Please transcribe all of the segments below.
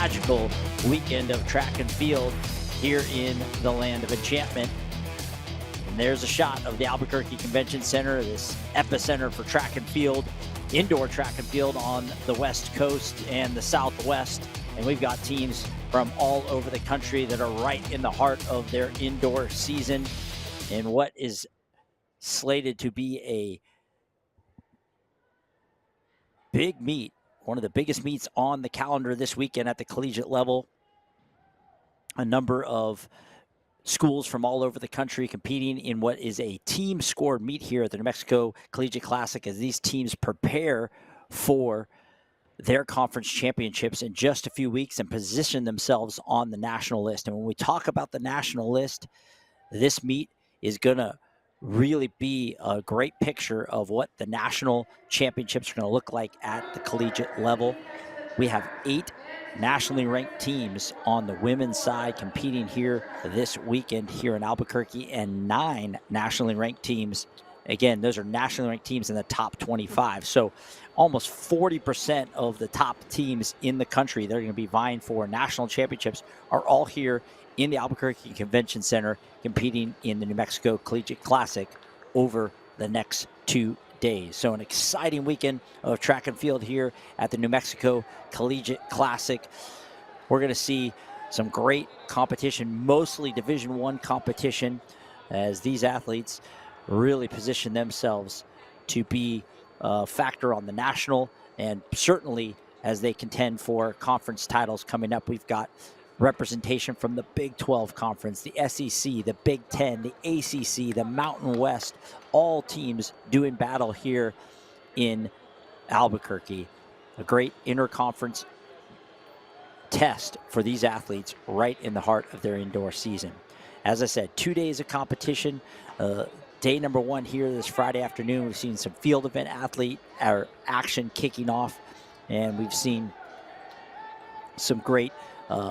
magical weekend of track and field here in the land of enchantment. And there's a shot of the Albuquerque Convention Center, this epicenter for track and field, indoor track and field on the West Coast and the Southwest. And we've got teams from all over the country that are right in the heart of their indoor season in what is slated to be a big meet, one of the biggest meets on the calendar this weekend at the collegiate level. A number of schools from all over the country competing in what is a team scored meet here at the New Mexico Collegiate Classic as these teams prepare for their conference championships in just a few weeks and position themselves on the national list. And when we talk about the national list, this meet is going to really be a great picture of what the national championships are going to look like at the collegiate level. We have 8 nationally ranked teams on the women's side competing here this weekend here in Albuquerque, and 9 nationally ranked teams. Again, those are nationally ranked teams in the top 25. So almost 40% of the top teams in the country that are going to be vying for national championships are all here in the Albuquerque Convention Center competing in the New Mexico Collegiate Classic over the next 2 days. So an exciting weekend of track and field here at the New Mexico Collegiate Classic. We're going to see some great competition, mostly Division I competition, as these athletes really position themselves to be a factor on the national, and certainly as they contend for conference titles coming up. We've got representation from the Big 12 Conference, the SEC, the Big 10, the ACC, the Mountain West, all teams doing battle here in Albuquerque. A great interconference test for these athletes right in the heart of their indoor season. As I said, 2 days of competition. Day number 1 here this Friday afternoon. We've seen some field event athlete action kicking off, and we've seen some great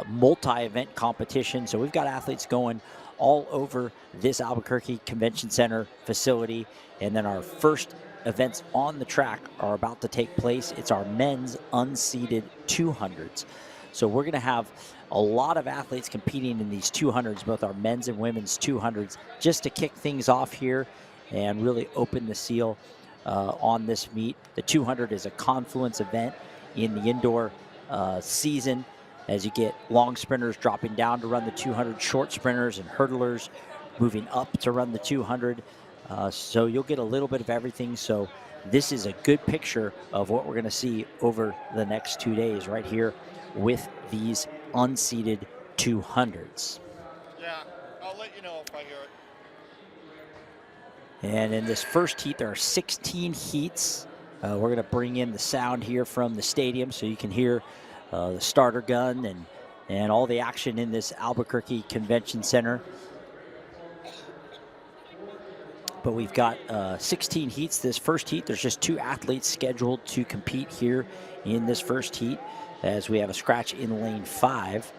multi-event competition. So we've got athletes going all over this Albuquerque Convention Center facility. And then our first events on the track are about to take place. It's our men's unseeded 200s. So we're going to have a lot of athletes competing in these 200s, both our men's and women's 200s, just to kick things off here and really open the seal on this meet. The 200 is a confluence event in the indoor season, as you get long sprinters dropping down to run the 200, short sprinters and hurdlers moving up to run the 200. So you'll get a little bit of everything. So this is a good picture of what we're going to see over the next 2 days right here with these unseeded 200s. Yeah, I'll let you know if I hear it. And in this first heat, there are 16 heats. We're going to bring in the sound here from the stadium so you can hear the starter gun and all the action in this Albuquerque Convention Center. But we've got 16 heats. This first heat, there's just 2 athletes scheduled to compete here in this first heat, as we have a scratch in lane 5.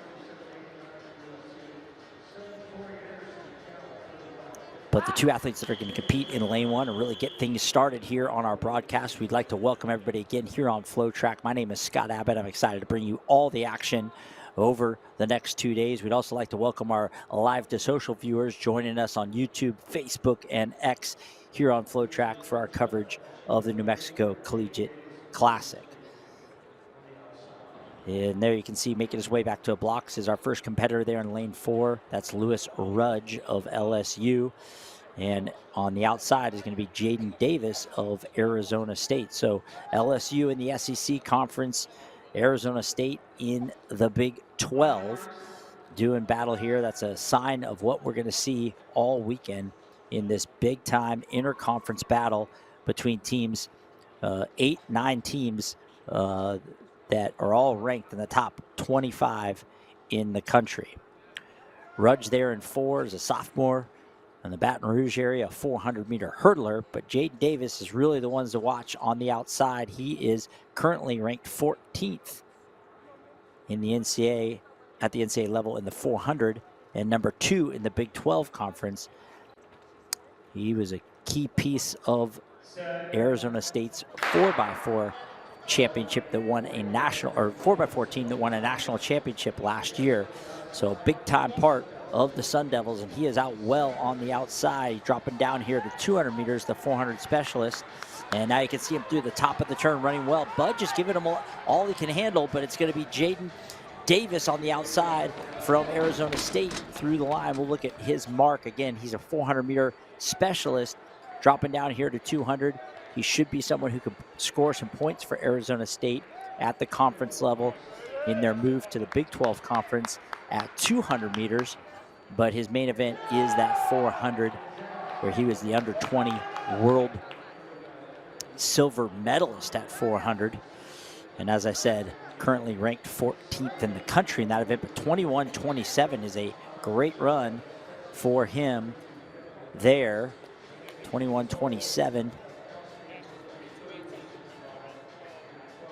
But the 2 athletes that are going to compete in lane 1 and really get things started here on our broadcast, we'd like to welcome everybody again here on FloTrack. My name is Scott Abbott. I'm excited to bring you all the action over the next 2 days. We'd also like to welcome our live to social viewers joining us on YouTube, Facebook, and X here on FloTrack for our coverage of the New Mexico Collegiate Classic. And there you can see making his way back to a blocks is our first competitor there in lane 4. That's Lewis Rudge of LSU. And on the outside is going to be Jaden Davis of Arizona State. So LSU in the SEC Conference, Arizona State in the Big 12 doing battle here. That's a sign of what we're going to see all weekend in this big-time interconference battle between teams, 8, 9 teams that are all ranked in the top 25 in the country. Rudge there in 4 is a sophomore in the Baton Rouge area, a 400-meter hurdler, but Jaden Davis is really the ones to watch on the outside. He is currently ranked 14th in the NCAA, at the NCAA level in the 400, and number 2 in the Big 12 Conference. He was a key piece of Arizona State's 4x4 championship that won a national, or 4x4 team that won a national championship last year. So a big time part of the Sun Devils, and he is out well on the outside, dropping down here to 200 meters, the 400 specialist. And now you can see him through the top of the turn running well. Bud just giving him all he can handle, but it's going to be Jaden Davis on the outside from Arizona State through the line. We'll look at his mark. Again, he's a 400-meter specialist, dropping down here to 200. He should be someone who can score some points for Arizona State at the conference level in their move to the Big 12 conference at 200 meters. But his main event is that 400, where he was the under 20 world silver medalist at 400. And as I said, currently ranked 14th in the country in that event, but 21-27 is a great run for him there. 21-27.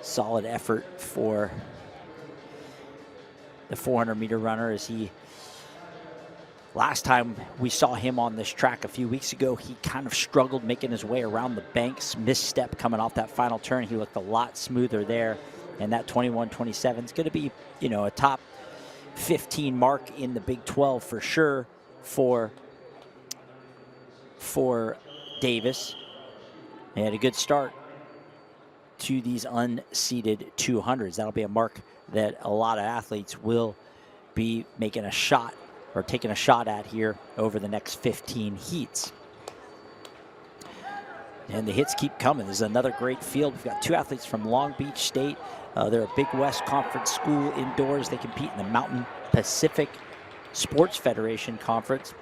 Solid effort for the 400-meter runner. As he, last time we saw him on this track a few weeks ago, he kind of struggled making his way around the banks, misstep coming off that final turn. He looked a lot smoother there. And that 21-27 is going to be, you know, a top 15 mark in the Big 12 for sure for Davis. He had a good start to these unseeded 200s. That'll be a mark that a lot of athletes will be making a shot or taking a shot at here over the next 15 heats. And the hits keep coming. This is another great field. We've got two athletes from Long Beach State. They're a Big West Conference school indoors. They compete in the Mountain Pacific Sports Federation Conference.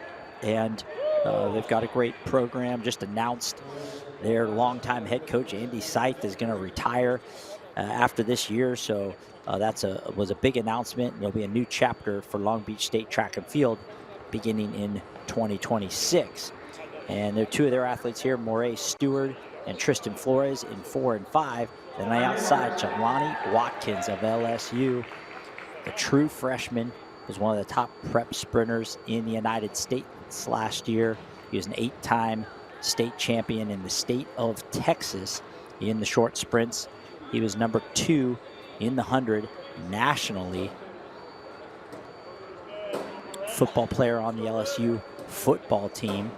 And they've got a great program. Just announced their longtime head coach, Andy Seith, is going to retire after this year. So was a big announcement. There'll be a new chapter for Long Beach State track and field beginning in 2026. And there are two of their athletes here, Moray Stewart and Tristan Flores in 4 and 5. Then outside, Jelani Watkins of LSU, the true freshman, was one of the top prep sprinters in the United States last year. He was an 8-time state champion in the state of Texas in the short sprints. He was number 2 in the 100 nationally. Football player on the LSU football team.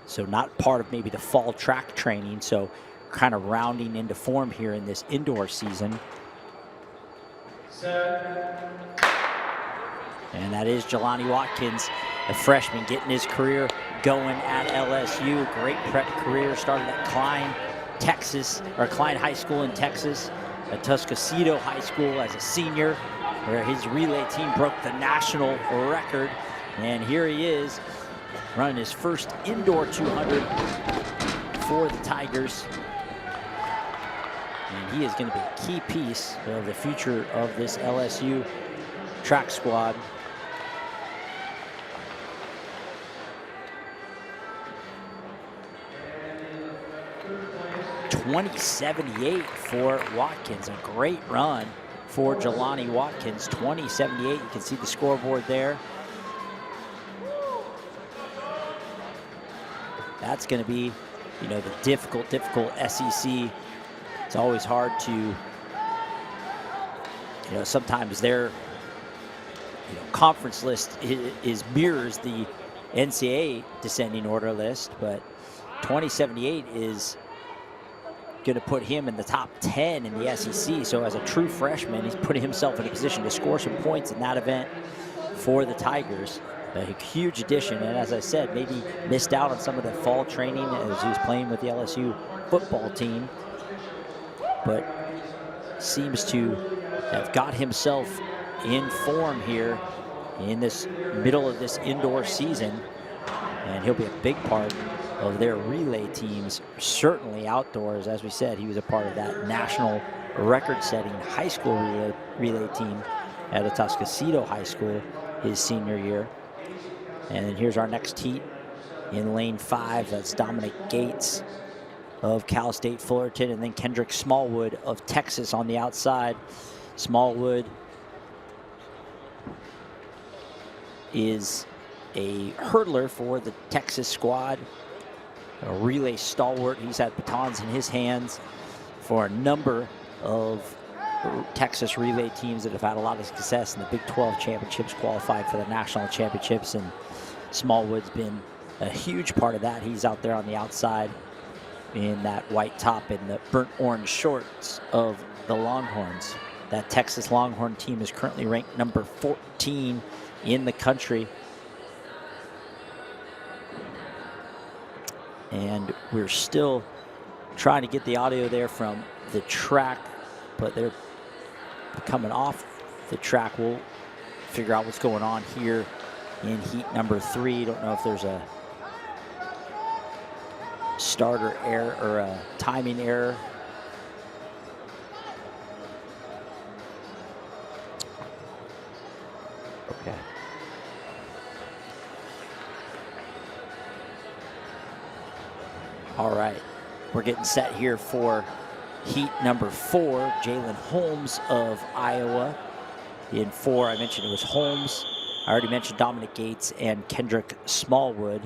So not part of maybe the fall track training, so kind of rounding into form here in this indoor season. And that is Jelani Watkins, a freshman, getting his career going at LSU. Great prep career, started at Klein, Texas, or Klein High School in Texas, at Tuscasito High School as a senior, where his relay team broke the national record. And here he is, running his first indoor 200 for the Tigers. And he is going to be a key piece of the future of this LSU track squad. .2078 for Watkins. A great run for Jelani Watkins. 2078. You can see the scoreboard there. That's going to be, you know, the difficult SEC. It's always hard to, you know, sometimes their, conference list is mirrors the NCAA descending order list, but 2078 is going to put him in the top 10 in the SEC. So as a true freshman, he's putting himself in a position to score some points in that event for the Tigers. A huge addition, and as I said, maybe missed out on some of the fall training as he was playing with the LSU football team, but seems to have got himself in form here in this middle of this indoor season, and he'll be a big part of their relay teams, certainly outdoors. As we said, he was a part of that national record-setting high school relay team at Atascocito High School his senior year. And then here's our next heat in lane 5. That's Dominic Gates of Cal State Fullerton, and then Kendrick Smallwood of Texas on the outside. Smallwood is a hurdler for the Texas squad, a relay stalwart. He's had batons in his hands for a number of Texas relay teams that have had a lot of success in the Big 12 championships, qualified for the national championships, and Smallwood's been a huge part of that. He's out there on the outside in that white top and the burnt orange shorts of the Longhorns. That Texas Longhorn team is currently ranked number 14 in the country. And we're still trying to get the audio there from the track, but they're coming off the track. We'll figure out what's going on here in heat number 3. Don't know if there's a starter error or a timing error. Okay. All right, we're getting set here for heat number 4. Jalen Holmes of Iowa in 4. I mentioned it was Holmes. I already mentioned Dominic Gates and Kendrick Smallwood.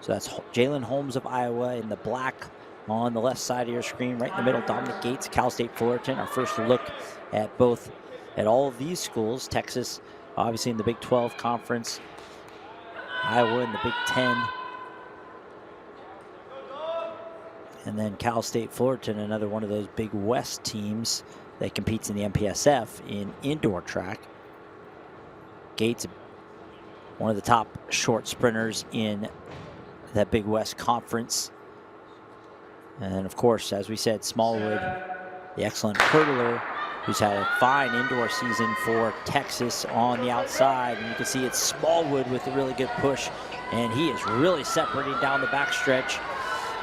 So that's Jalen Holmes of Iowa in the black on the left side of your screen. Right in the middle, Dominic Gates, Cal State Fullerton. Our first look at all of these schools. Texas, obviously in the Big 12 conference. Iowa in the Big 10. And then Cal State Fullerton, another one of those Big West teams that competes in the MPSF in indoor track. Gates, one of the top short sprinters in that Big West Conference. And of course, as we said, Smallwood, the excellent hurdler, who's had a fine indoor season for Texas on the outside. And you can see it's Smallwood with a really good push, and he is really separating down the backstretch.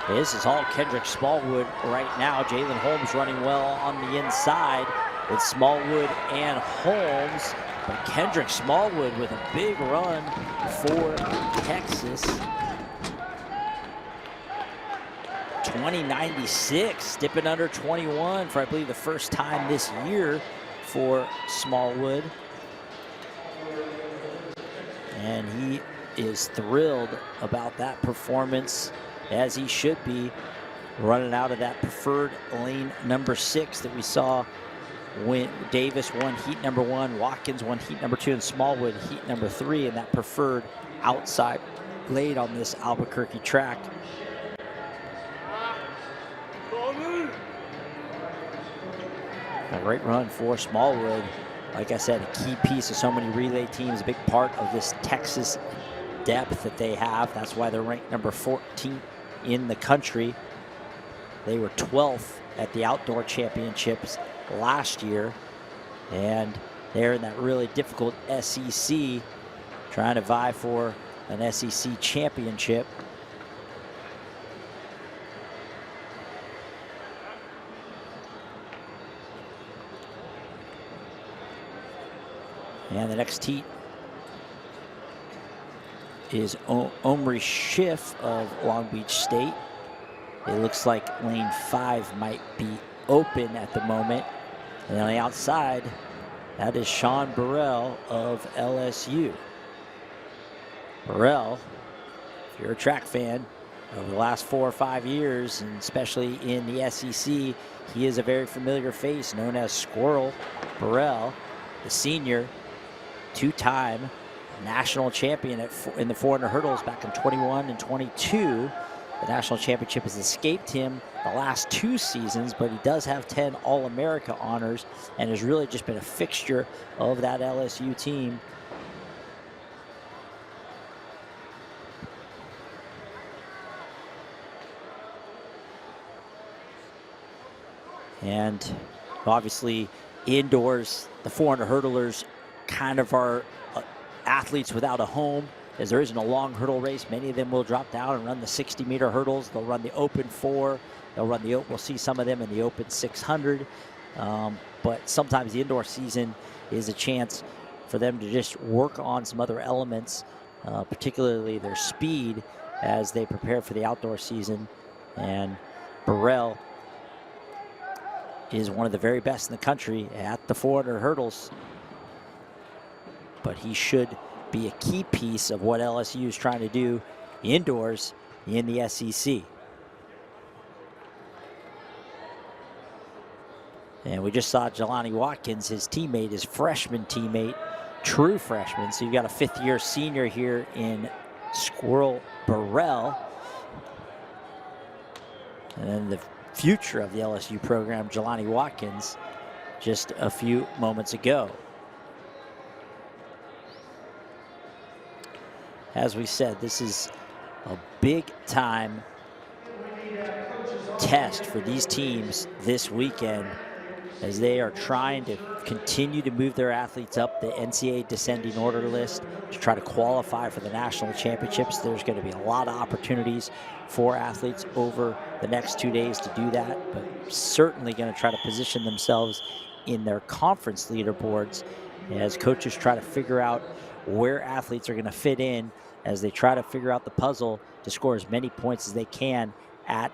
This is all Kendrick Smallwood right now. Jalen Holmes running well on the inside with Smallwood and Holmes. But Kendrick Smallwood with a big run for Texas. 20.96, dipping under 21 for, I believe, the first time this year for Smallwood. And he is thrilled about that performance, as he should be, running out of that preferred lane number 6 that we saw when Davis won heat number 1, Watkins won heat number 2, and Smallwood heat number 3 in that preferred outside lane on this Albuquerque track. A great run for Smallwood. Like I said, a key piece of so many relay teams, a big part of this Texas depth that they have. That's why they're ranked number 14 in the country. They were 12th at the outdoor championships last year, and they're in that really difficult SEC, trying to vie for an SEC championship. And the next heat is Omri Schiff of Long Beach State. It looks like lane 5 might be open at the moment. And on the outside, that is Sean Burrell of LSU. Burrell, if you're a track fan, over the last 4 or 5 years, and especially in the SEC, he is a very familiar face, known as Squirrel Burrell, the senior, 2-time national champion in the 400 hurdles back in 21 and 22. The national championship has escaped him the last 2 seasons, but he does have 10 All-America honors and has really just been a fixture of that LSU team. And obviously indoors, the 400 hurdlers kind of are athletes without a home, as there isn't a long hurdle race. Many of them will drop down and run the 60-meter hurdles. They'll run the open 4. They'll run we'll see some of them in the open 600. But sometimes the indoor season is a chance for them to just work on some other elements, particularly their speed, as they prepare for the outdoor season. And Burrell is one of the very best in the country at the 400 hurdles. But he should be a key piece of what LSU is trying to do indoors in the SEC. And we just saw Jelani Watkins, his teammate, his freshman teammate, true freshman. So you've got a fifth-year senior here in Squirrel Burrell. And then the future of the LSU program, Jelani Watkins, just a few moments ago. As we said, this is a big-time test for these teams this weekend, as they are trying to continue to move their athletes up the NCAA descending order list to try to qualify for the national championships. There's going to be a lot of opportunities for athletes over the next 2 days to do that, but certainly going to try to position themselves in their conference leaderboards as coaches try to figure out where athletes are going to fit in, as they try to figure out the puzzle to score as many points as they can at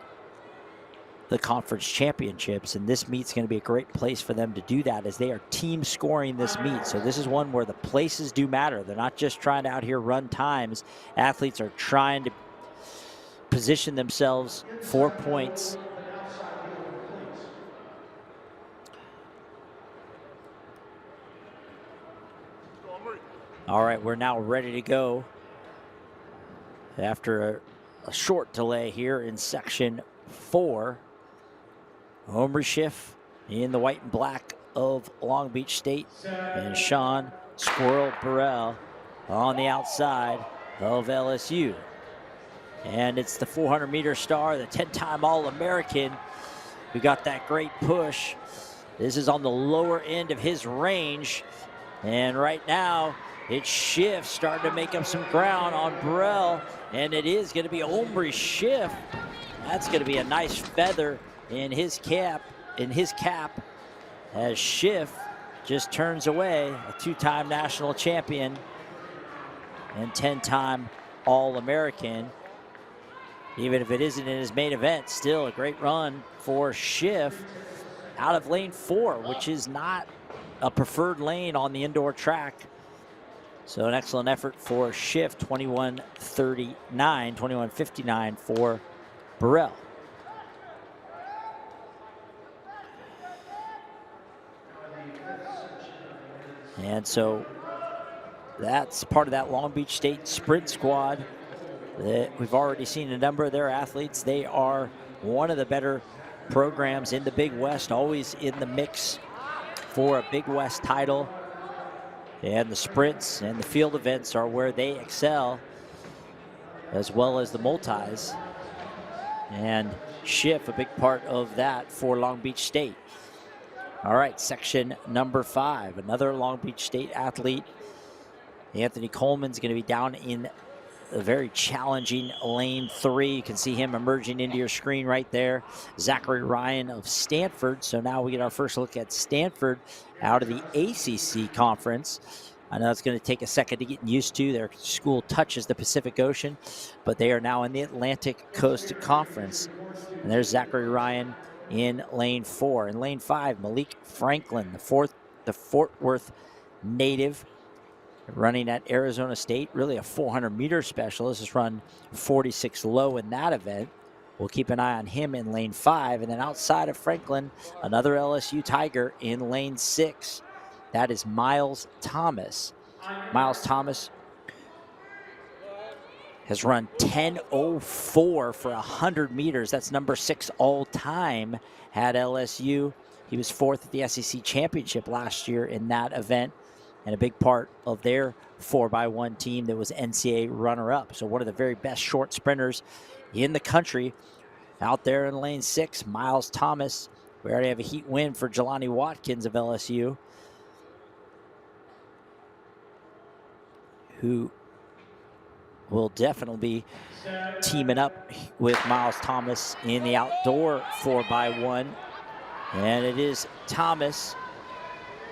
the conference championships. And this meet's going to be a great place for them to do that, as they are team scoring this meet. So this is one where the places do matter. They're not just trying to out here run times. Athletes are trying to position themselves for points. All right, we're now ready to go after a short delay here in section 4. Omri Schiff in the white and black of Long Beach State, and Sean Squirrel Burrell on the outside of LSU. And it's the 400-meter star, the 10-time All-American, who got that great push. This is on the lower end of his range, and right now it's Schiff starting to make up some ground on Burrell, and it is going to be Omri Schiff. That's going to be a nice feather in his cap, as Schiff just turns away a 2-time national champion and 10-time All-American. Even if it isn't in his main event, still a great run for Schiff out of lane 4, which is not a preferred lane on the indoor track. So an excellent effort for Schiff, 21:39, 21:59 for Burrell. And so that's part of that Long Beach State sprint squad. We've already seen a number of their athletes. They are one of the better programs in the Big West, always in the mix for a Big West title. And the sprints and the field events are where they excel, as well as the multis. And Schiff, a big part of that for Long Beach State. All right, section number 5, another Long Beach State athlete. Anthony Coleman's going to be down in a very challenging lane 3. You can see him emerging into your screen right there. Zachary Ryan of Stanford. So now we get our first look at Stanford out of the ACC conference. I know it's going to take a second to get used to. Their school touches the Pacific Ocean, but they are now in the Atlantic Coast Conference. And there's Zachary Ryan in lane 4. In lane 5, Malik Franklin, the Fort Worth native, running at Arizona State, really a 400-meter specialist. Has run 46 low in that event. We'll keep an eye on him in lane 5. And then outside of Franklin, another LSU Tiger in lane 6. That is Miles Thomas. Miles Thomas has run 10:04 for 100 meters. That's number 6 all time at LSU. He was 4th at the SEC championship last year in that event, and a big part of their 4x1 team that was NCAA runner-up. So one of the very best short sprinters in the country out there in lane 6, Miles Thomas. We already have a heat win for Jelani Watkins of LSU, who will definitely be teaming up with Miles Thomas in the outdoor 4x1. And it is Thomas,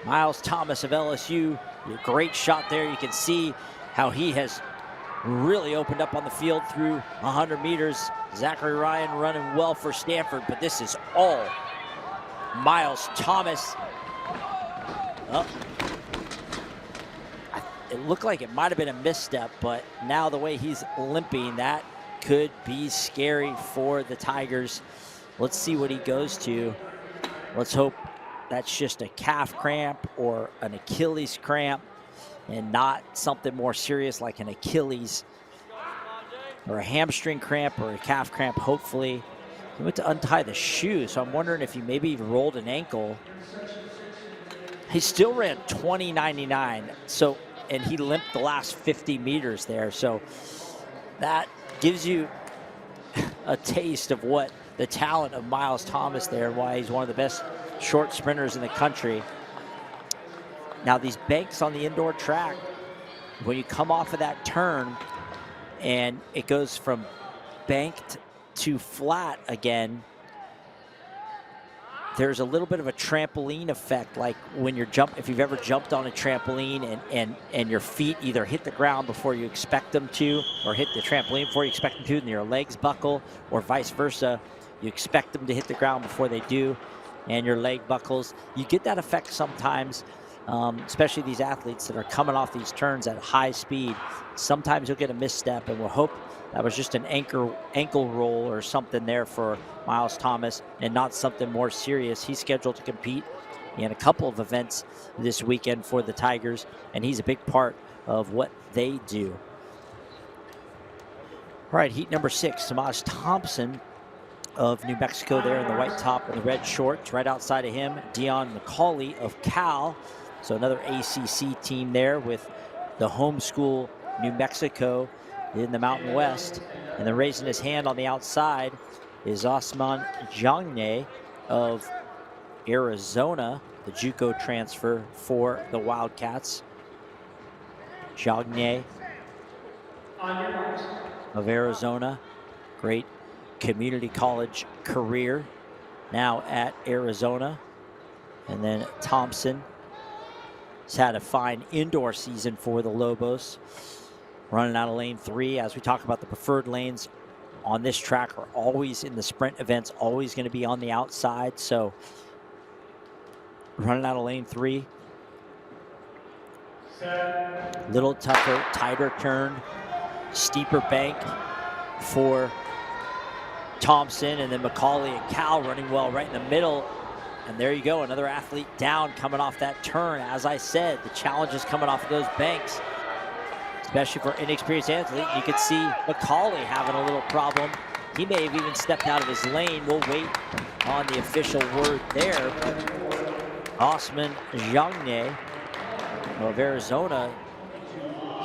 Miles Thomas of LSU. A great shot there. You can see how he has really opened up on the field through 100 meters. Zachary Ryan running well for Stanford, but this is all Miles Thomas. Oh. It looked like it might have been a misstep, but now the way he's limping, that could be scary for the Tigers. Let's see what he goes to. Let's hope that's just a calf cramp or an Achilles cramp and not something more serious like an Achilles or a hamstring cramp or a calf cramp, hopefully. He went to untie the shoe, so I'm wondering if he maybe rolled an ankle. He still ran 20.99, so, and he limped the last 50 meters there, so that gives you a taste of what the talent of Miles Thomas there, and why he's one of the best short sprinters in the country. Now these banks on the indoor track, when you come off of that turn and it goes from banked to flat again, there's a little bit of a trampoline effect, like when you're if you've ever jumped on a trampoline and your feet either hit the ground before you expect them to, or hit the trampoline before you expect them to, and your legs buckle, or vice versa. You expect them to hit the ground before they do, and your leg buckles. You get that effect sometimes, especially these athletes that are coming off these turns at high speed. Sometimes you'll get a misstep, and we'll hope that was just an ankle roll or something there for Miles Thomas and not something more serious. He's scheduled to compete in a couple of events this weekend for the Tigers, and he's a big part of what they do. All right, heat number 6, Samaj Thompson of New Mexico there in the white top and the red shorts. Right outside of him, Dion McCauley of Cal. So another ACC team there with the home school New Mexico in the Mountain West. And then raising his hand on the outside is Osman Jangne of Arizona, the JUCO transfer for the Wildcats. Jangne of Arizona, great community college career now at Arizona. And then Thompson has had a fine indoor season for the Lobos, running out of lane 3. As we talk about, the preferred lanes on this track are always in the sprint events, always going to be on the outside. So running out of lane 3, little tougher, tighter turn, steeper bank for Thompson, and then McCauley and Cal running well right in the middle. And there you go, another athlete down coming off that turn. As I said, the challenge is coming off of those banks, especially for inexperienced athlete. You could see McCauley having a little problem. He may have even stepped out of his lane. We'll wait on the official word there. But Osman Jangne of Arizona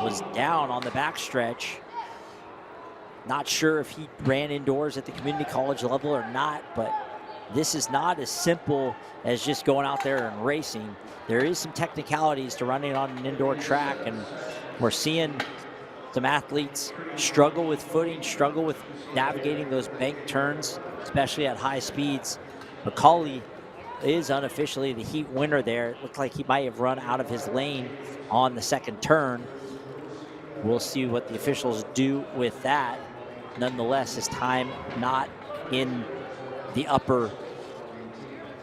was down on the backstretch. Not sure if he ran indoors at the community college level or not, but this is not as simple as just going out there and racing. There is some technicalities to running on an indoor track, and we're seeing some athletes struggle with footing, struggle with navigating those bank turns, especially at high speeds. McCauley is unofficially the heat winner there. It looked like he might have run out of his lane on the second turn. We'll see what the officials do with that. Nonetheless, his time not in the upper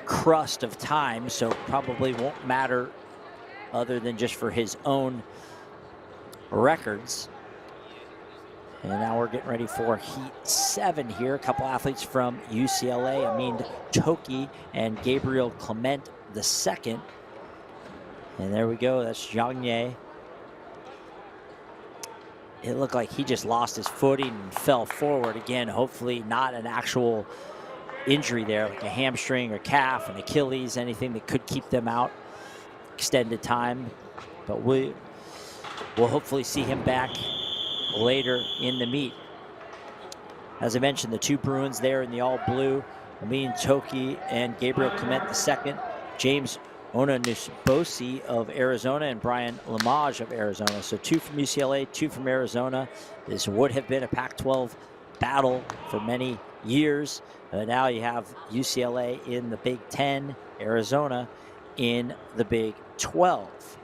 crust of time, so probably won't matter other than just for his own records. And now we're getting ready for heat 7 here. A couple athletes from UCLA, Amin Toki and Gabriel Clement II. And there we go, that's Jangne. It looked like he just lost his footing and fell forward again. Hopefully not an actual injury there, like a hamstring or calf, an Achilles, anything that could keep them out extended time. But we'll hopefully see him back later in the meet. As I mentioned, the two Bruins there in the all blue, Amin Toki and Gabriel Clement II. James Onanusbosi of Arizona and Brian Lamage of Arizona. So 2 from UCLA, 2 from Arizona. This would have been a Pac-12 battle for many years. Now you have UCLA in the Big 10, Arizona in the Big 12.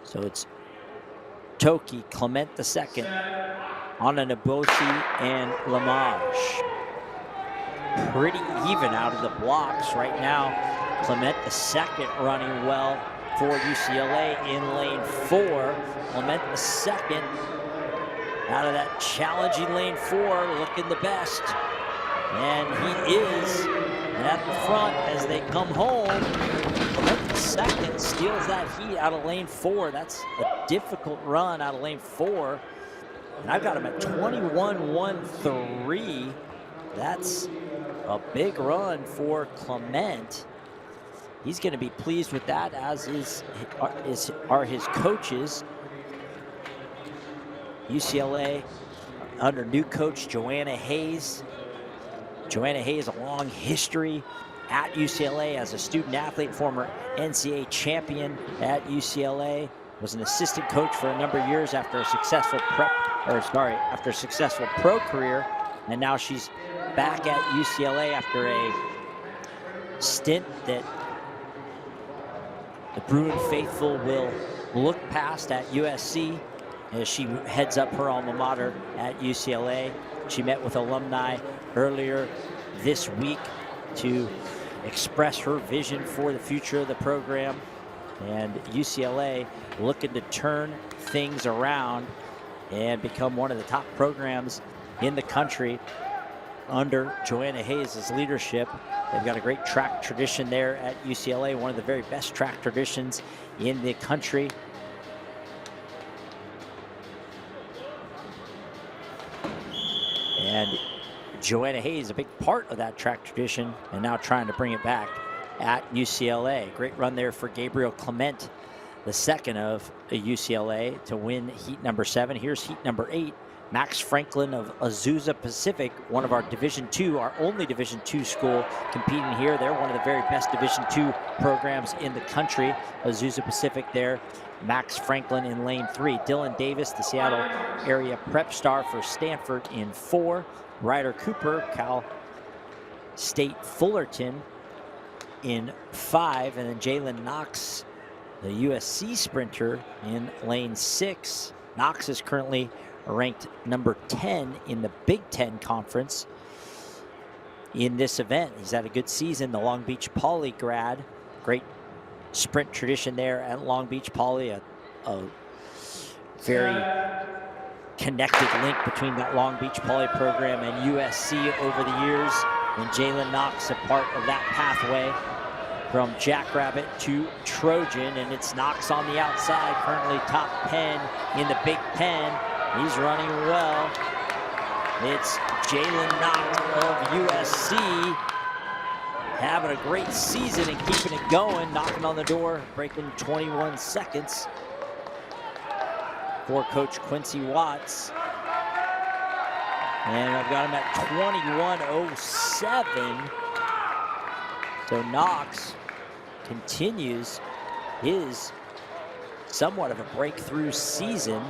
So it's Toki, Clement II, Onanabosi, and Lamage. Pretty even out of the blocks right now. Clement II running well for UCLA in lane 4. Clement II out of that challenging lane 4, looking the best. And he is at the front as they come home. Second, steals that heat out of lane 4. That's a difficult run out of lane 4. And I've got him at 21.13. That's a big run for Clement. He's going to be pleased with that, as are his coaches. UCLA under new coach Joanna Hayes. Joanna Hayes, a long history at UCLA as a student athlete, former NCAA champion at UCLA, was an assistant coach for a number of years after a successful pro career, and now she's back at UCLA after a stint that the Bruin faithful will look past at USC as she heads up her alma mater at UCLA. She met with alumni earlier this week to express her vision for the future of the program, and UCLA looking to turn things around and become one of the top programs in the country under Joanna Hayes' leadership. They've got a great track tradition there at UCLA, one of the very best track traditions in the country. And Joanna Hayes, a big part of that track tradition, and now trying to bring it back at UCLA. Great run there for Gabriel Clement, the second of UCLA, to win heat number 7. Here's heat number 8. Max Franklin of Azusa Pacific, one of our Division II, our only Division II school competing here. They're one of the very best Division II programs in the country. Azusa Pacific there. Max Franklin in lane 3. Dylan Davis, the Seattle area prep star for Stanford, in 4. Ryder Cooper, Cal State Fullerton, in 5. And then Jalen Knox, the USC sprinter, in lane 6. Knox is currently ranked number 10 in the Big Ten Conference in this event. He's had a good season, the Long Beach Poly grad. Great sprint tradition there at Long Beach Poly, a very connected link between that Long Beach Poly program and USC over the years. And Jalen Knox, a part of that pathway from Jackrabbit to Trojan. And it's Knox on the outside, currently top 10 in the Big Ten. He's running well. It's Jalen Knox of USC, having a great season and keeping it going, knocking on the door, breaking 21 seconds for Coach Quincy Watts. And I've got him at 21.07. So Knox continues his somewhat of a breakthrough season,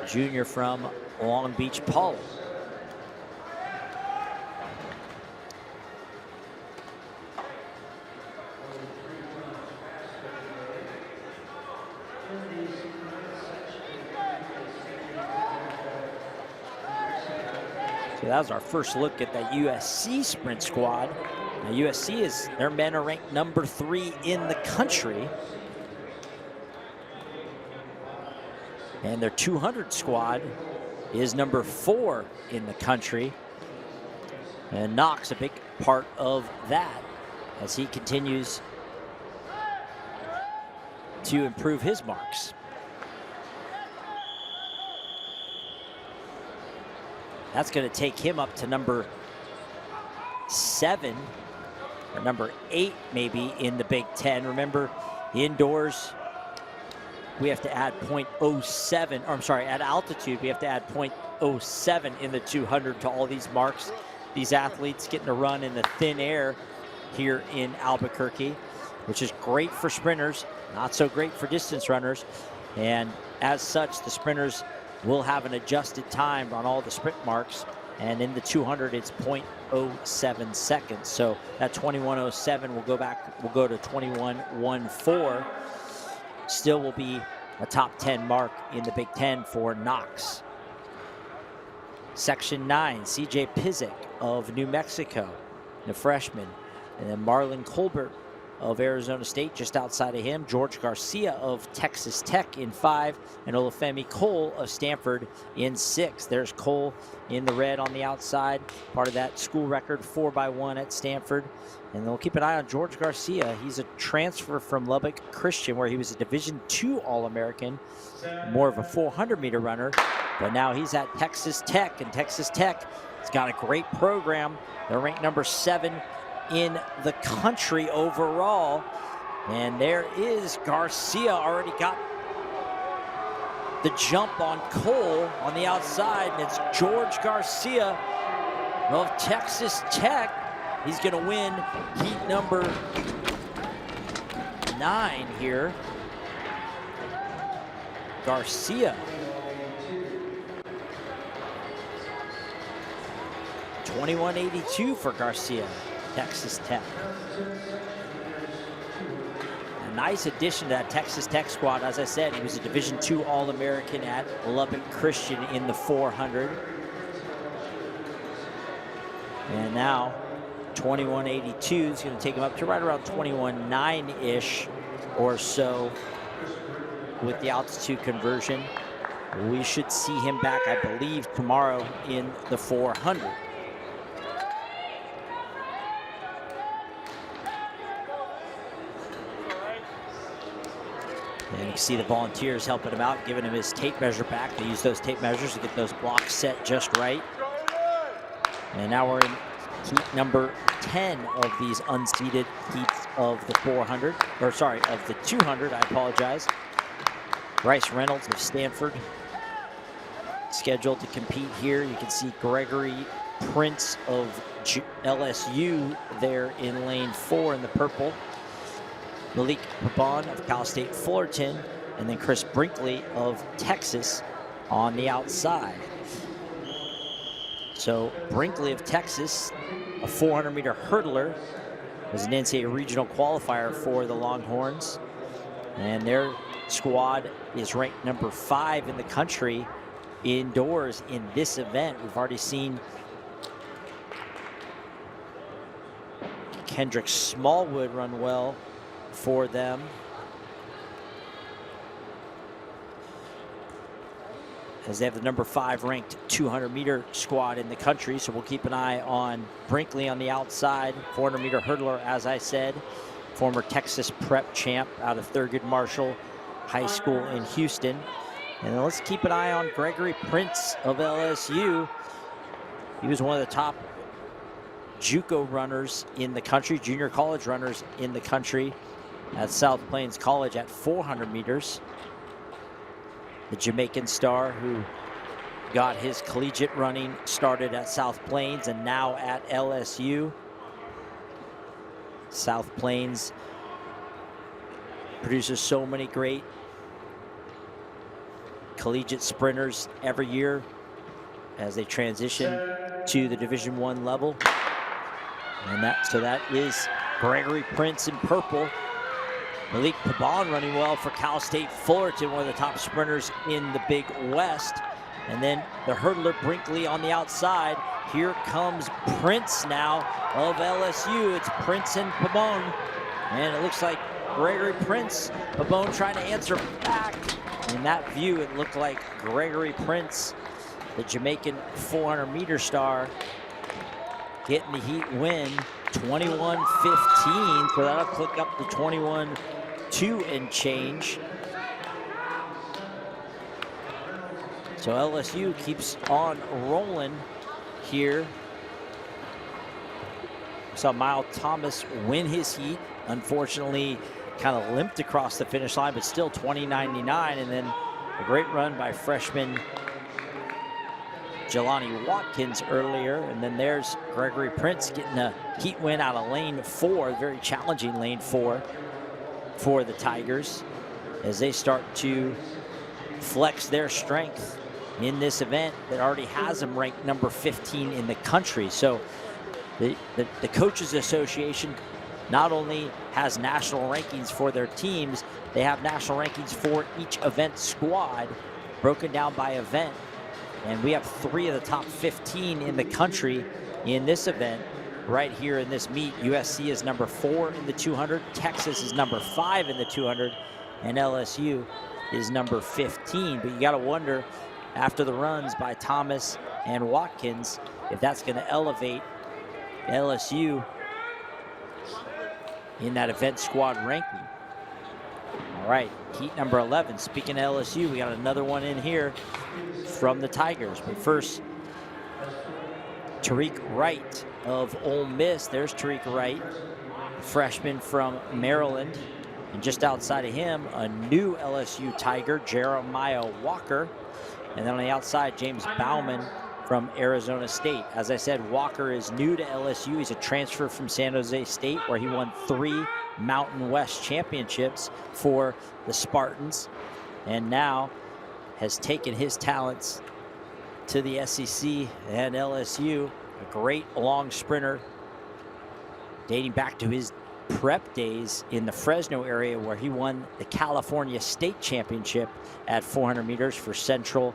junior from Long Beach Poly. So that was our first look at that USC sprint squad. Now USC their men are ranked number 3 in the country. And their 200 squad is number 4 in the country. And Knox, a big part of that as he continues to improve his marks. That's going to take him up to number 7 or number 8 maybe in the Big Ten. Remember, indoors we have to add 0.07, or I'm sorry, at altitude we have to add 0.07 in the 200 to all these marks. These athletes getting to run in the thin air here in Albuquerque, which is great for sprinters, not so great for distance runners. And as such, the sprinters will have an adjusted time on all the sprint marks, and in the 200 it's 0.07 seconds. So that 21.07 will go to 21.14. Still will be a top 10 mark in the Big Ten for Knox. Section 9, CJ Pizik of New Mexico, the freshman. And then Marlon Colbert of Arizona State just outside of him. George Garcia of Texas Tech in 5, and Olufemi Cole of Stanford in 6. There's Cole in the red on the outside, part of that school record 4x1 at Stanford. And we'll keep an eye on George Garcia. He's a transfer from Lubbock Christian, where he was a Division II All-American, more of a 400-meter runner, but now he's at Texas Tech, and Texas Tech has got a great program. They're ranked number 7 in the country overall. And there is Garcia, already got the jump on Cole on the outside, and it's George Garcia of Texas Tech. He's going to win heat number 9 here. Garcia. 21.82 for Garcia, Texas Tech. A nice addition to that Texas Tech squad. As I said, he was a Division II All-American at Lubbock Christian in the 400. And now 21.82 is going to take him up to right around 21.9-ish or so with the altitude conversion. We should see him back, I believe, tomorrow in the 400. And you can see the volunteers helping him out, giving him his tape measure back. They use those tape measures to get those blocks set just right. And now we're in heat number 10 of these unseeded heats of the 400, or sorry, of the 200, I apologize. Bryce Reynolds of Stanford scheduled to compete here. You can see Gregory Prince of LSU there in lane 4 in the purple. Malik Pabon of Cal State Fullerton, and then Chris Brinkley of Texas on the outside. So Brinkley of Texas, a 400-meter hurdler, was an NCAA regional qualifier for the Longhorns, and their squad is ranked number 5 in the country indoors in this event. We've already seen Kendrick Smallwood run well for them. As they have the number 5 ranked 200-meter squad in the country. So we'll keep an eye on Brinkley on the outside, 400-meter hurdler, as I said, former Texas prep champ out of Thurgood Marshall High School in Houston. And then let's keep an eye on Gregory Prince of LSU. He was one of the top JUCO runners in the country, junior college runners in the country at South Plains College at 400 meters. The Jamaican star who got his collegiate running started at South Plains and now at LSU. South Plains produces so many great collegiate sprinters every year as they transition to the Division I level. And that is Gregory Prince in purple. Malik Pabon running well for Cal State Fullerton, one of the top sprinters in the Big West. And then the hurdler Brinkley on the outside. Here comes Prince now of LSU. It's Prince and Pabon. And it looks like Gregory Prince, Pabon trying to answer back. In that view, it looked like Gregory Prince, the Jamaican 400-meter star, getting the heat win, 21:15. So that'll click up to 21:2 and change. So LSU keeps on rolling here. We saw Miles Thomas win his heat. Unfortunately, kind of limped across the finish line, but still 20.99. And then a great run by freshman Jelani Watkins earlier. And then there's Gregory Prince getting a heat win out of lane 4, very challenging lane 4 for the Tigers as they start to flex their strength in this event that already has them ranked number 15 in the country. So the Coaches Association not only has national rankings for their teams, they have national rankings for each event squad broken down by event. And we have 3 of the top 15 in the country in this event. right here in this meet. USC is number 4 in the 200. Texas is number 5 in the 200. And LSU is number 15. But you got to wonder, after the runs by Thomas and Watkins, if that's going to elevate LSU in that event squad ranking. All right, heat number 11. Speaking of LSU, we got another one in here from the Tigers. But first, Tariq Wright of Ole Miss. There's Tariq Wright, freshman from Maryland. And just outside of him, a new LSU Tiger, Jeremiah Walker. And then on the outside, James Bauman from Arizona State. As I said, Walker is new to LSU. He's a transfer from San Jose State, where he won 3 Mountain West championships for the Spartans, and now has taken his talents to the SEC and LSU. A great long sprinter, dating back to his prep days in the Fresno area, where he won the California State Championship at 400 meters for Central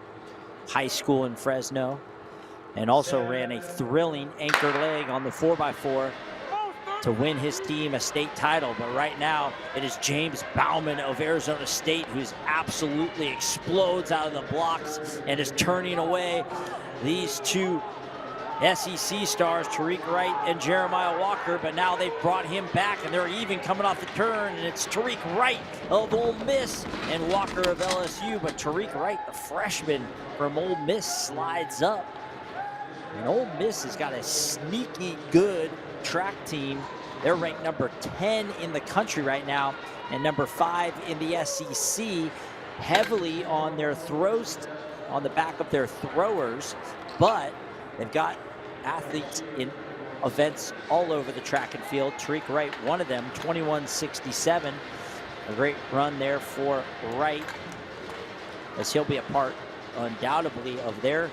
High School in Fresno, and also ran a thrilling anchor leg on the 4x4 to win his team a state title. But right now, it is James Bauman of Arizona State who's absolutely explodes out of the blocks and is turning away these two SEC stars, Tariq Wright and Jeremiah Walker. But now they've brought him back, and they're even coming off the turn, and it's Tariq Wright of Ole Miss and Walker of LSU. But Tariq Wright, the freshman from Ole Miss, slides up. And Ole Miss has got a sneaky good track team. They're ranked number 10 in the country right now and number 5 in the SEC, heavily on their throws, on the back of their throwers, but they've got athletes in events all over the track and field. Tariq Wright, one of them, 21.67. A great run there for Wright, as he'll be a part, undoubtedly, of their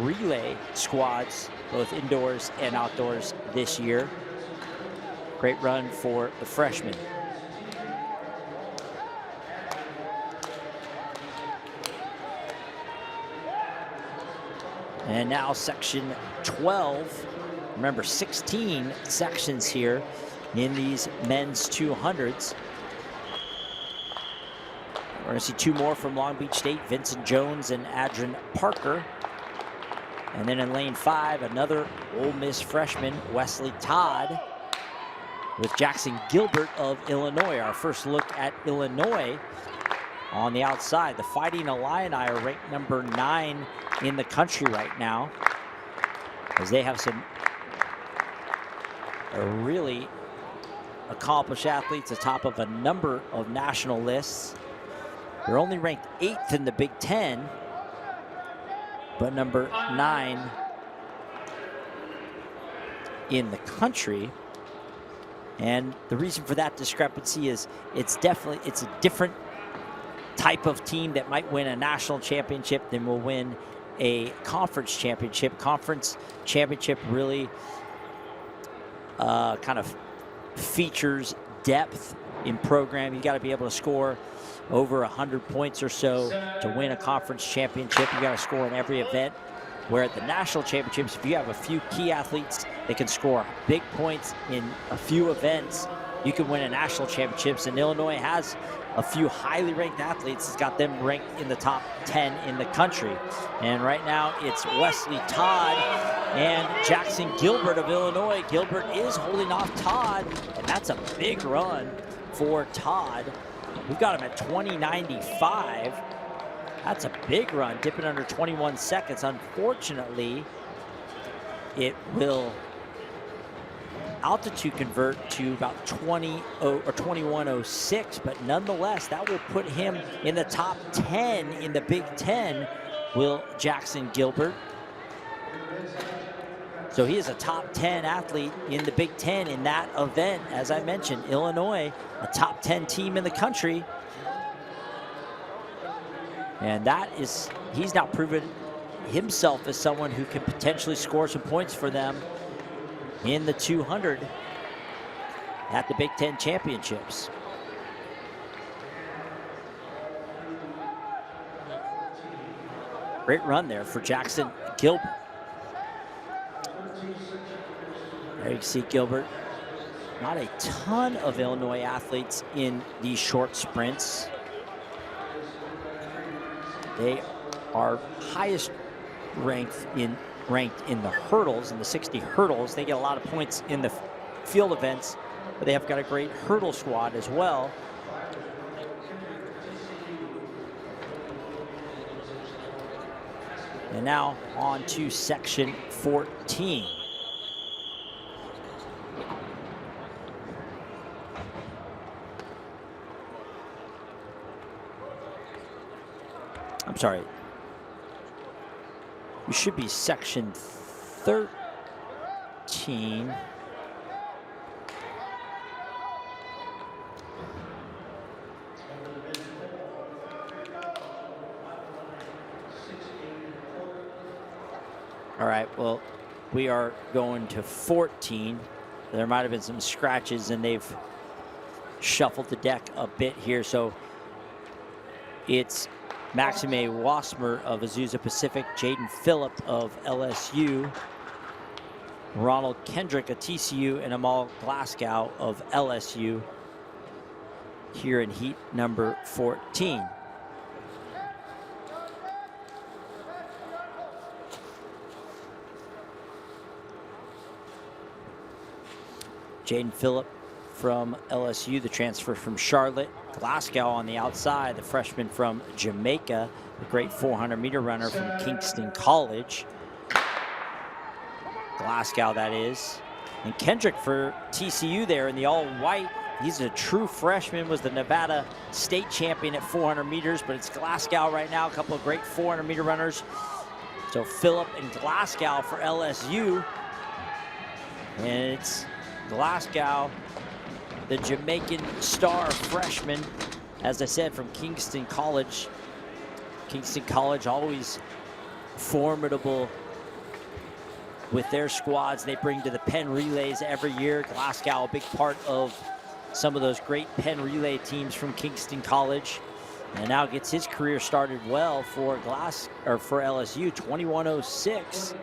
relay squads, both indoors and outdoors this year. Great run for the freshman. And now section 12. Remember, 16 sections here in these men's 200s. We're going to see 2 more from Long Beach State, Vincent Jones and Adrian Parker. And then in lane 5, another Ole Miss freshman, Wesley Todd, with Jackson Gilbert of Illinois. Our first look at Illinois on the outside. The Fighting Illini are ranked number 9 in the country right now, as they have some really accomplished athletes atop of a number of national lists. They're only ranked 8th in the Big Ten, but number 9 in the country. And the reason for that discrepancy is it's a different type of team that might win a national championship than will win a conference championship. Conference championship really kind of features depth in program. You got to be able to score over 100 points or so to win a conference championship. You got to score in every event. Where at the national championships, if you have a few key athletes that can score big points in a few events, you can win a national championships. And Illinois has a few highly ranked athletes. It's got them ranked in the top 10 in the country. And right now it's Wesley Todd and Jackson Gilbert of Illinois. Gilbert is holding off Todd, and that's a big run for Todd. We've got him at 20.95. That's a big run, dipping under 21 seconds. Unfortunately, it will altitude convert to about 20 or 21.06, but nonetheless, that will put him in the top 10 in the Big Ten, will Jackson Gilbert. So he is a top 10 athlete in the Big Ten in that event. As I mentioned, Illinois, a top 10 team in the country. And that is, he's now proven himself as someone who can potentially score some points for them in the 200 at the Big Ten championships. Great run there for Jackson Gilbert. There you see Gilbert. Not a ton of Illinois athletes in these short sprints. They are highest ranked in the hurdles, in the 60 hurdles. They get a lot of points in the field events, but they have got a great hurdle squad as well. And now on to section 14. I'm sorry. We should be section 13. All right, well, we are going to 14. There might have been some scratches, and they've shuffled the deck a bit here. So it's Maxime Wasmer of Azusa Pacific, Jaden Phillip of LSU, Ronald Kendrick of TCU, and Amal Glasgow of LSU here in heat number 14. Jaden Phillip from LSU, the transfer from Charlotte. Glasgow on the outside, the freshman from Jamaica, the great 400-meter runner from Kingston College. Glasgow, that is. And Kendrick for TCU there in the all-white. He's a true freshman, was the Nevada state champion at 400 meters, but it's Glasgow right now, a couple of great 400-meter runners. So Phillip and Glasgow for LSU. And it's Glasgow, the Jamaican star freshman, as I said, from Kingston College. Kingston College always formidable with their squads they bring to the Penn Relays every year. Glasgow, a big part of some of those great Penn Relay teams from Kingston College. And now gets his career started well for LSU, 21:06.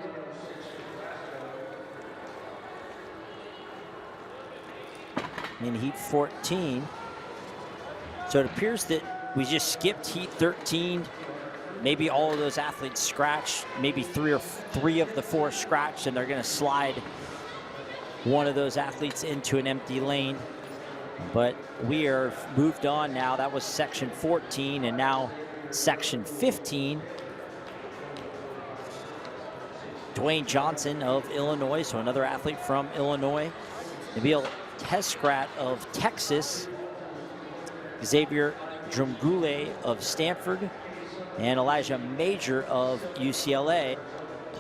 In heat 14. So it appears that we just skipped heat 13. Maybe all of those athletes scratched, maybe three of the four scratched, and they're going to slide one of those athletes into an empty lane. But we are moved on now. That was section 14, and now section 15. Dwayne Johnson of Illinois, so another athlete from Illinois. Nabil Teskrat of Texas, Xavier Drumgoole of Stanford, and Elijah Major of UCLA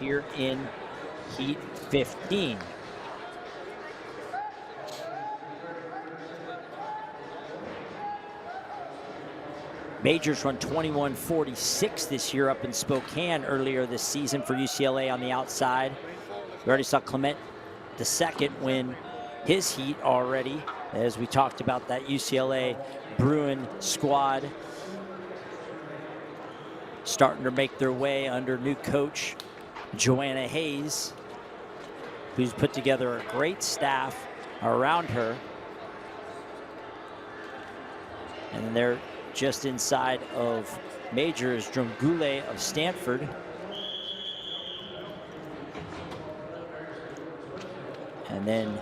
here in heat 15. Majors run 21:46 this year up in Spokane earlier this season for UCLA on the outside. We already saw Clement II win his heat already, as we talked about that UCLA Bruin squad starting to make their way under new coach Joanna Hayes, who's put together a great staff around her. And they're just inside of Majors, Drumgoole of Stanford. And then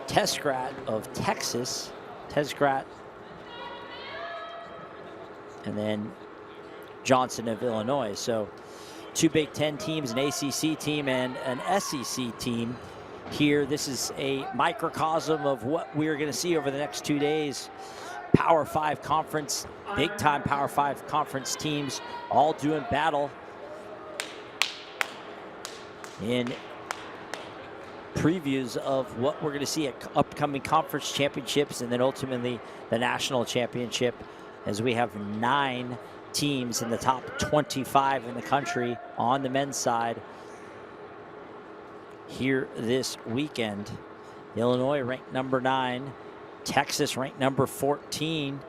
Teskrat of Texas, and then Johnson of Illinois. So two Big Ten teams, an ACC team and an SEC team here. This is a microcosm of what we're going to see over the next 2 days. Power 5 conference, big time Power 5 conference teams all doing battle in previews of what we're going to see at upcoming conference championships, and then ultimately the national championship, as we have 9 teams in the top 25 in the country on the men's side here this weekend. Illinois ranked number 9, Texas ranked number 14.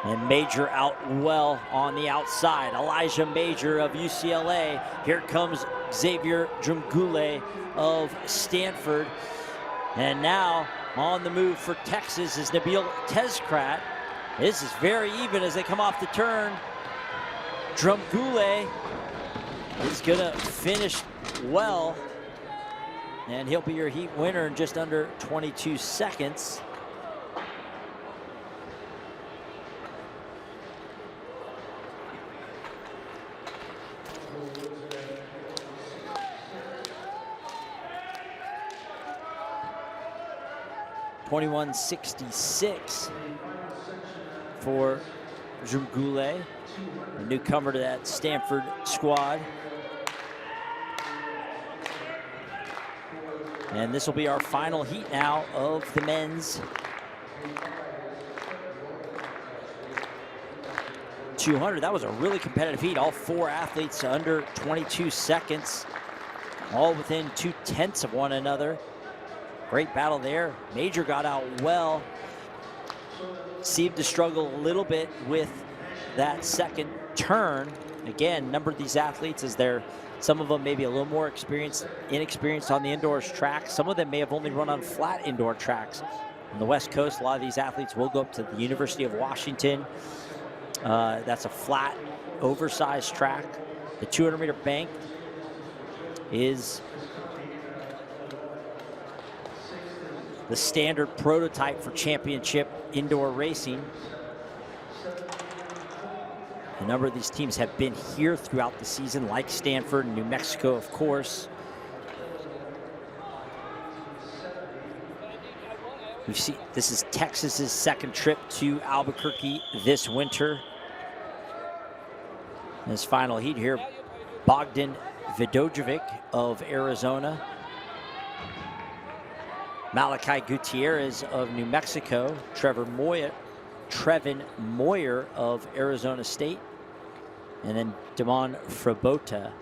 And Major out well on the outside. Elijah Major of UCLA. Here comes Xavier Drumgoole of Stanford. And now on the move for Texas is Nabil Tezcrat. This is very even as they come off the turn. Drumgoole is gonna finish well. And he'll be your heat winner in just under 22 seconds. .21.66 for Drumgoole, a newcomer to that Stanford squad. And this will be our final heat now of the men's 200. That was a really competitive heat. All four athletes under 22 seconds, all within 0.2 of one another. Great battle there. Major got out well. Seemed to struggle a little bit with that second turn. Again, number of these athletes is there. Some of them maybe a little more inexperienced on the indoors track. Some of them may have only run on flat indoor tracks. On the West Coast, a lot of these athletes will go up to the University of Washington. That's a flat, oversized track. The 200-meter bank is the standard prototype for championship indoor racing. A number of these teams have been here throughout the season, like Stanford and New Mexico, of course. We see this is Texas's second trip to Albuquerque this winter. This final heat here, Bogdan Vidojevic of Arizona, Malachi Gutierrez of New Mexico, Trevin Moyer of Arizona State, and then Damon Frabota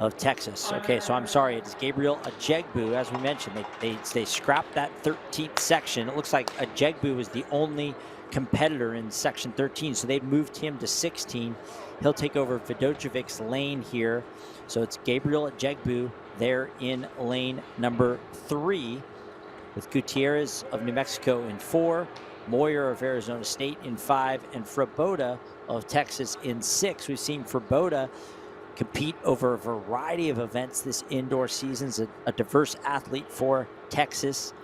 of Texas. Okay, so I'm sorry, it's Gabriel Ajegbu. As we mentioned, they scrapped that 13th section. It looks like Ajegbu was the only competitor in section 13, so they'd moved him to 16. He'll take over Vidojevic's lane here. So it's Gabriel Ajegbu there in lane number 3, with Gutierrez of New Mexico in 4, Moyer of Arizona State in 5, and Frabota of Texas in 6. We've seen Frabota compete over a variety of events this indoor season. A diverse athlete for Texas.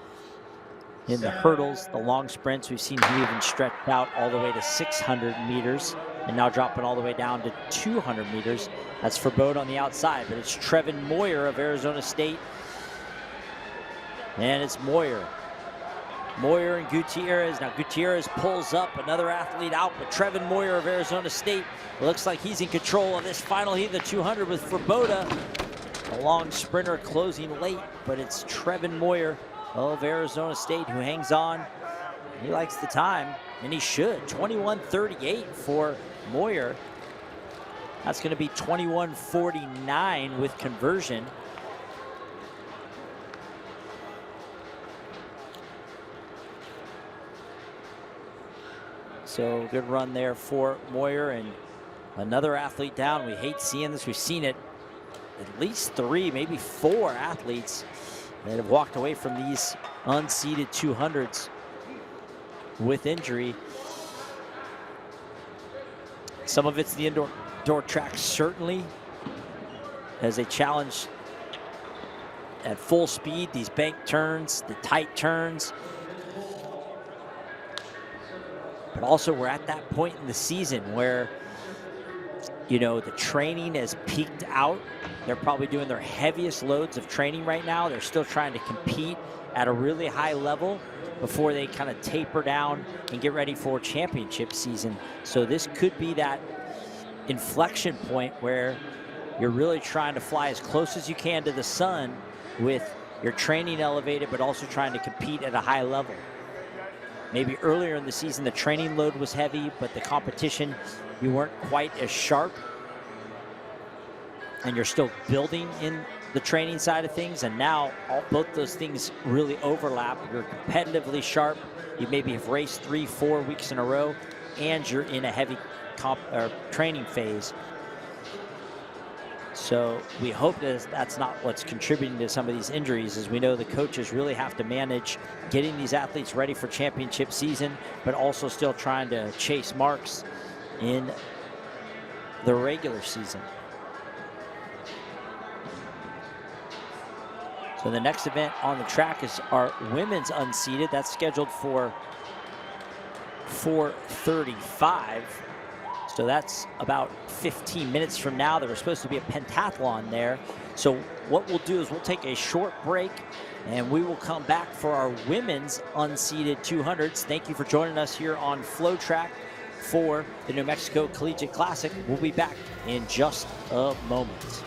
In the hurdles, the long sprints, we've seen him even stretched out all the way to 600 meters and now dropping all the way down to 200 meters. That's Frabota on the outside, but it's Trevin Moyer of Arizona State. And it's Moyer and Gutierrez. Now Gutierrez pulls up another athlete out, but Trevin Moyer of Arizona State looks like he's in control of this final heat of the 200 with Frabota. A long sprinter closing late, but it's Trevin Moyer of Arizona State who hangs on. He likes the time, and he should. 21:38 for Moyer. That's going to be 21:49 with conversion. So good run there for Moyer, and another athlete down. We hate seeing this. We've seen it at least 3, maybe 4 athletes that have walked away from these unseeded 200s with injury. Some of it's the indoor track, certainly, as they challenge at full speed these bank turns, the tight turns. But also we're at that point in the season where, you know, the training has peaked out. They're probably doing their heaviest loads of training right now. They're still trying to compete at a really high level before they kind of taper down and get ready for championship season. So this could be that inflection point where you're really trying to fly as close as you can to the sun with your training elevated, but also trying to compete at a high level. Maybe earlier in the season, the training load was heavy, but the competition, you weren't quite as sharp. And you're still building in the training side of things, and now both those things really overlap. You're competitively sharp. You maybe have raced 3-4 weeks in a row, and you're in a heavy training phase. So we hope that that's not what's contributing to some of these injuries, as we know the coaches really have to manage getting these athletes ready for championship season, but also still trying to chase marks in the regular season. So the next event on the track is our women's unseeded. That's scheduled for 4:35. So that's about 15 minutes from now. There was supposed to be a pentathlon there. So what we'll do is we'll take a short break and we will come back for our women's unseeded 200s. Thank you for joining us here on FloTrack for the New Mexico Collegiate Classic. We'll be back in just a moment.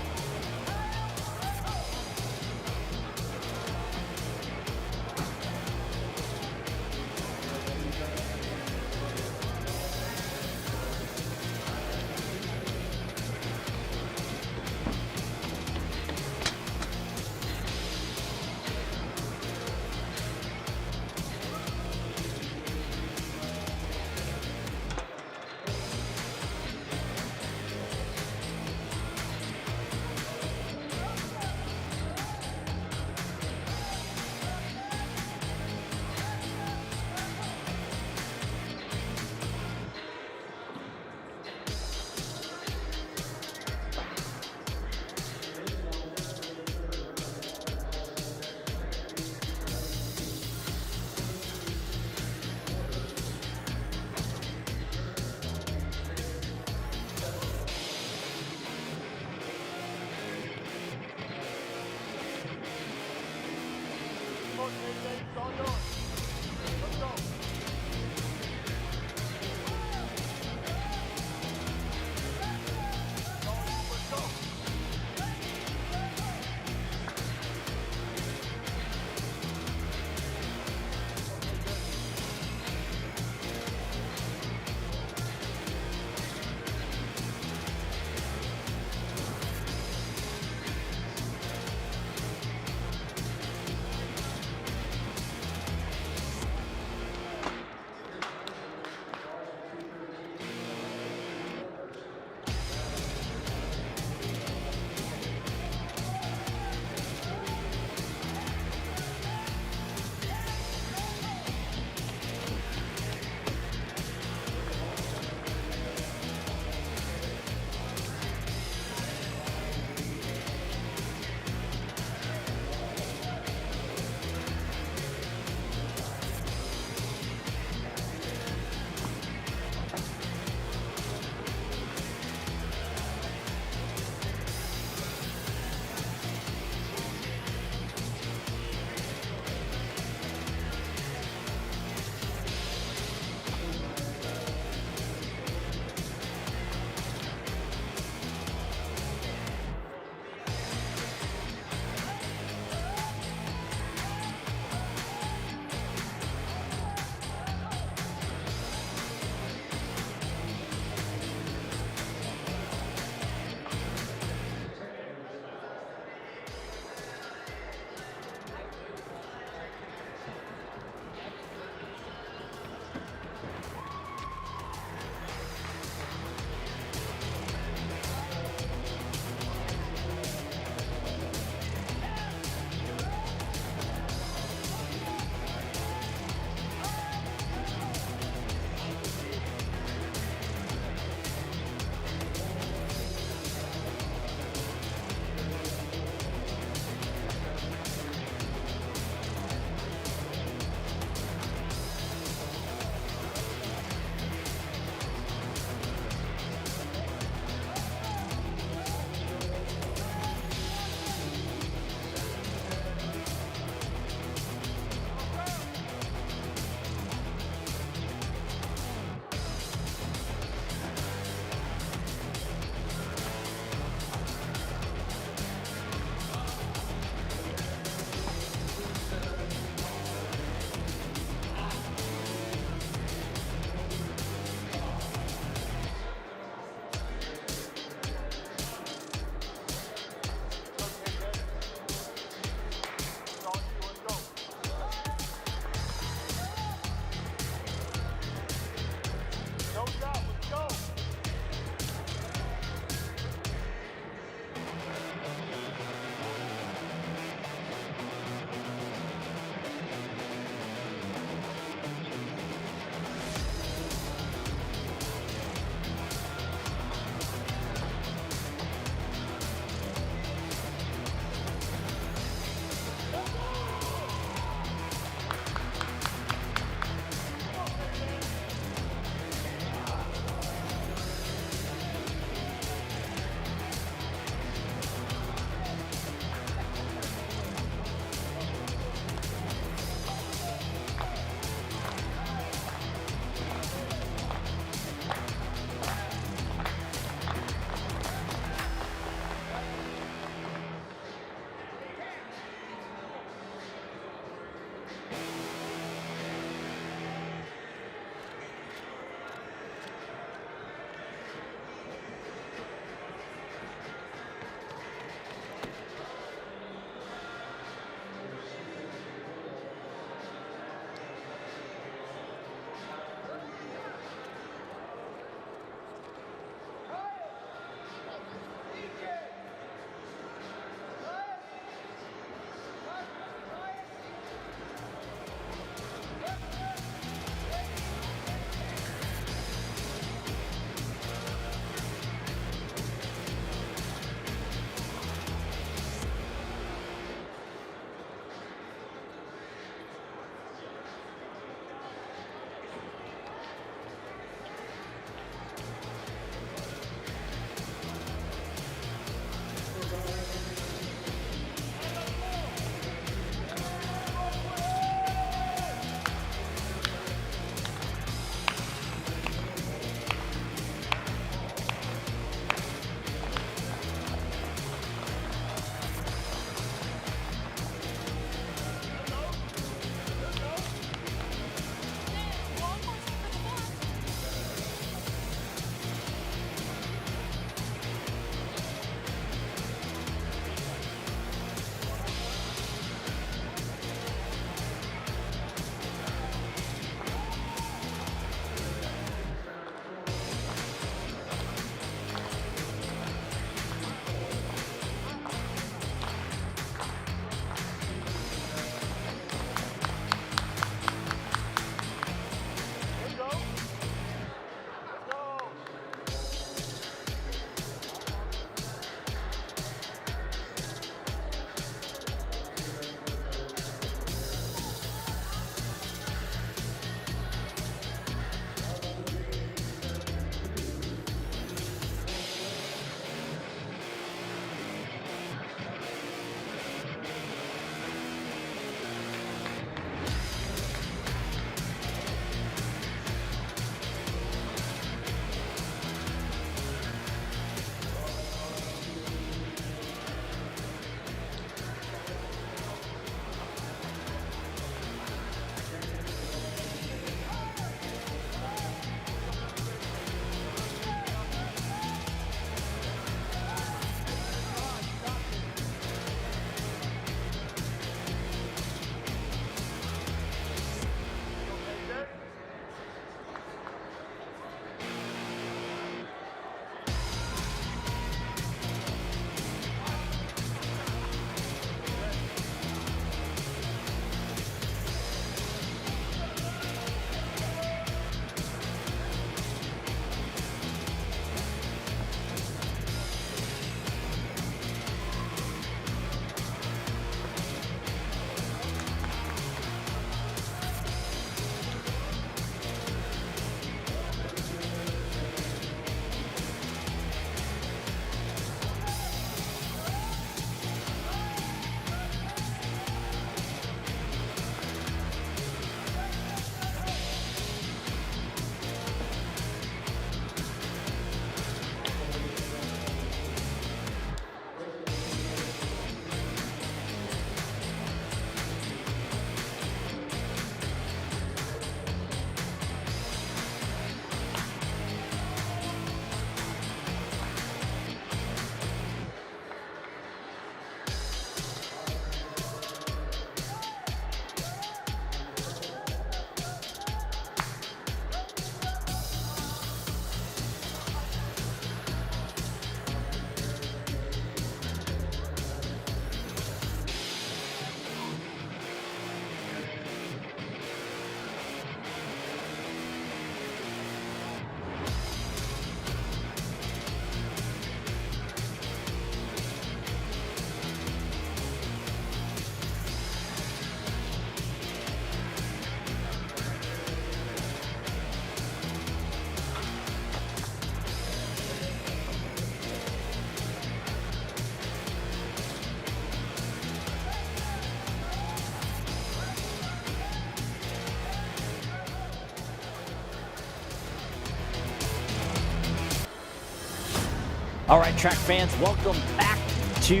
All right, track fans, welcome back to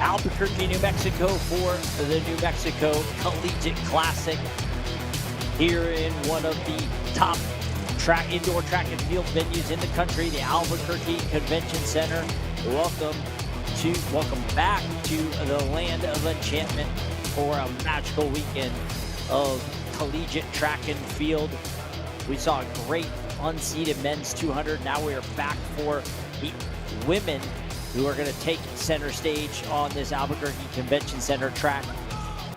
Albuquerque, New Mexico for the New Mexico Collegiate Classic here in one of the top indoor track and field venues in the country, the Albuquerque Convention Center. Welcome back to the land of enchantment for a magical weekend of collegiate track and field. We saw a great unseeded men's 200. Now we are back for the women who are going to take center stage on this Albuquerque Convention Center track.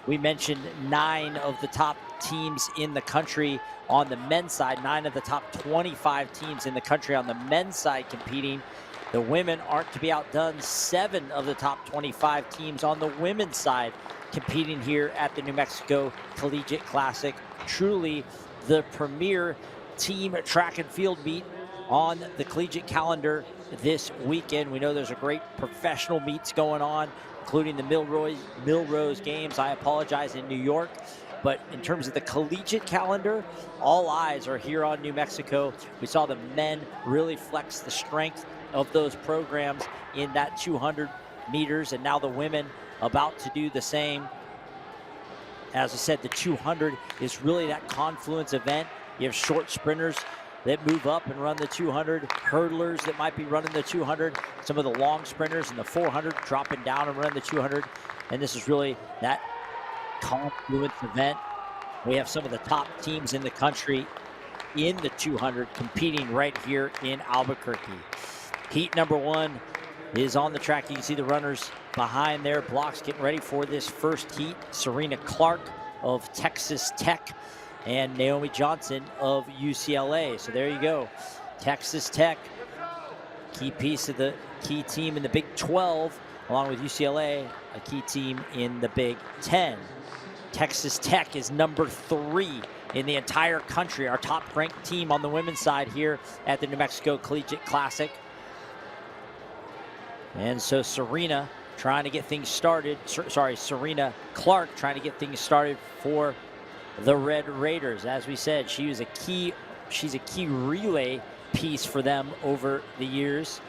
We mentioned 9 of the top teams in the country on the men's side, 9 of the top 25 teams in the country on the men's side competing. The women aren't to be outdone. 7 of the top 25 teams on the women's side competing here at the New Mexico Collegiate Classic. Truly the premier team track and field meet on the collegiate calendar this weekend. We know there's a great professional meets going on, including the Milrose Games. I apologize, in New York. But in terms of the collegiate calendar, all eyes are here on New Mexico. We saw the men really flex the strength of those programs in that 200 meters, and now the women about to do the same. As I said, the 200 is really that confluence event. You have short sprinters that move up and run the 200, hurdlers that might be running the 200, some of the long sprinters in the 400 dropping down and run the 200. And this is really that confluence event. We have some of the top teams in the country in the 200 competing right here in Albuquerque. Heat number 1 is on the track. You can see the runners behind their blocks getting ready for this first heat. Serena Clark of Texas Tech and Naomi Johnson of UCLA. So there you go. Texas Tech, key piece of the key team in the Big 12, along with UCLA, a key team in the Big 10. Texas Tech is number 3 in the entire country, our top ranked team on the women's side here at the New Mexico Collegiate Classic. And so Serena trying to get things started. Serena Clark trying to get things started for the Red Raiders. As we said, she's a key relay piece for them over the years.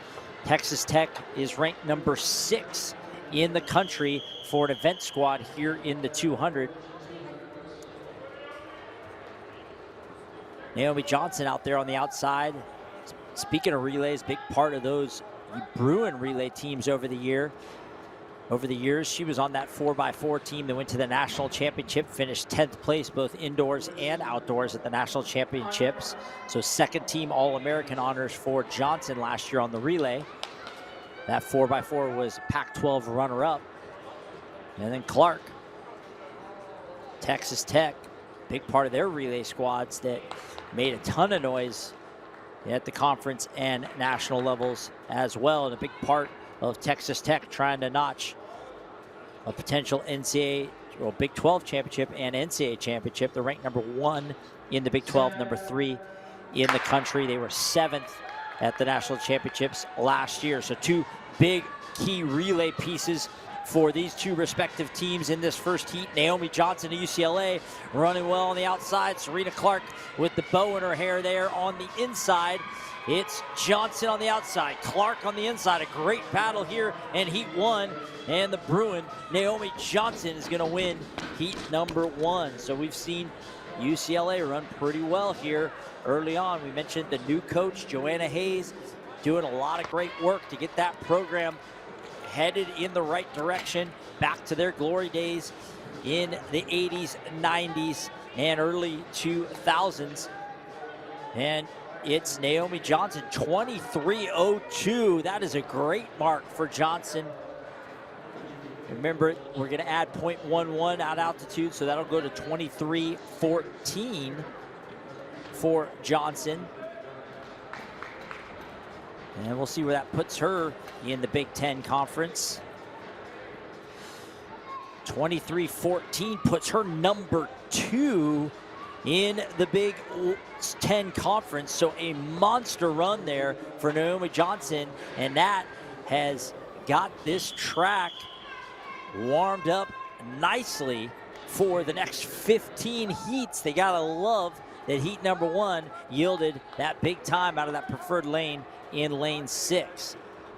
Texas Tech is ranked number 6 in the country for an event squad here in the 200. Naomi Johnson out there on the outside. Speaking of relays, big part of those Bruin relay teams over the years. She was on that 4x4 team that went to the national championship, finished 10th place both indoors and outdoors at the national championships. So second team All-American honors for Johnson last year on the relay. That 4x4 was Pac-12 runner-up. And then Clark, Texas Tech, big part of their relay squads that made a ton of noise at the conference and national levels as well. And a big part of Texas Tech trying to notch a potential Big 12 championship and NCAA championship. They're ranked number 1 in the Big 12, number 3 in the country. They were 7th at the national championships last year. So 2 big key relay pieces for these 2 respective teams in this first heat. Naomi Johnson of UCLA running well on the outside. Serena Clark with the bow in her hair there on the inside. It's Johnson on the outside, Clark on the inside. A great battle here in heat 1. And the Bruin, Naomi Johnson, is going to win heat number 1. So we've seen UCLA run pretty well here early on. We mentioned the new coach, Joanna Hayes, doing a lot of great work to get that program headed in the right direction, back to their glory days in the 80s, 90s, and early 2000s. And it's Naomi Johnson, 23:02. That is a great mark for Johnson. Remember, we're going to add 0.11 at altitude, so that'll go to 23:14 for Johnson. And we'll see where that puts her in the Big 10 conference. 23:14 puts her number 2 in the Big 10 conference. So a monster run there for Naomi Johnson. And that has got this track warmed up nicely for the next 15 heats. They gotta love that heat number 1 yielded that big time out of that preferred lane in lane 6.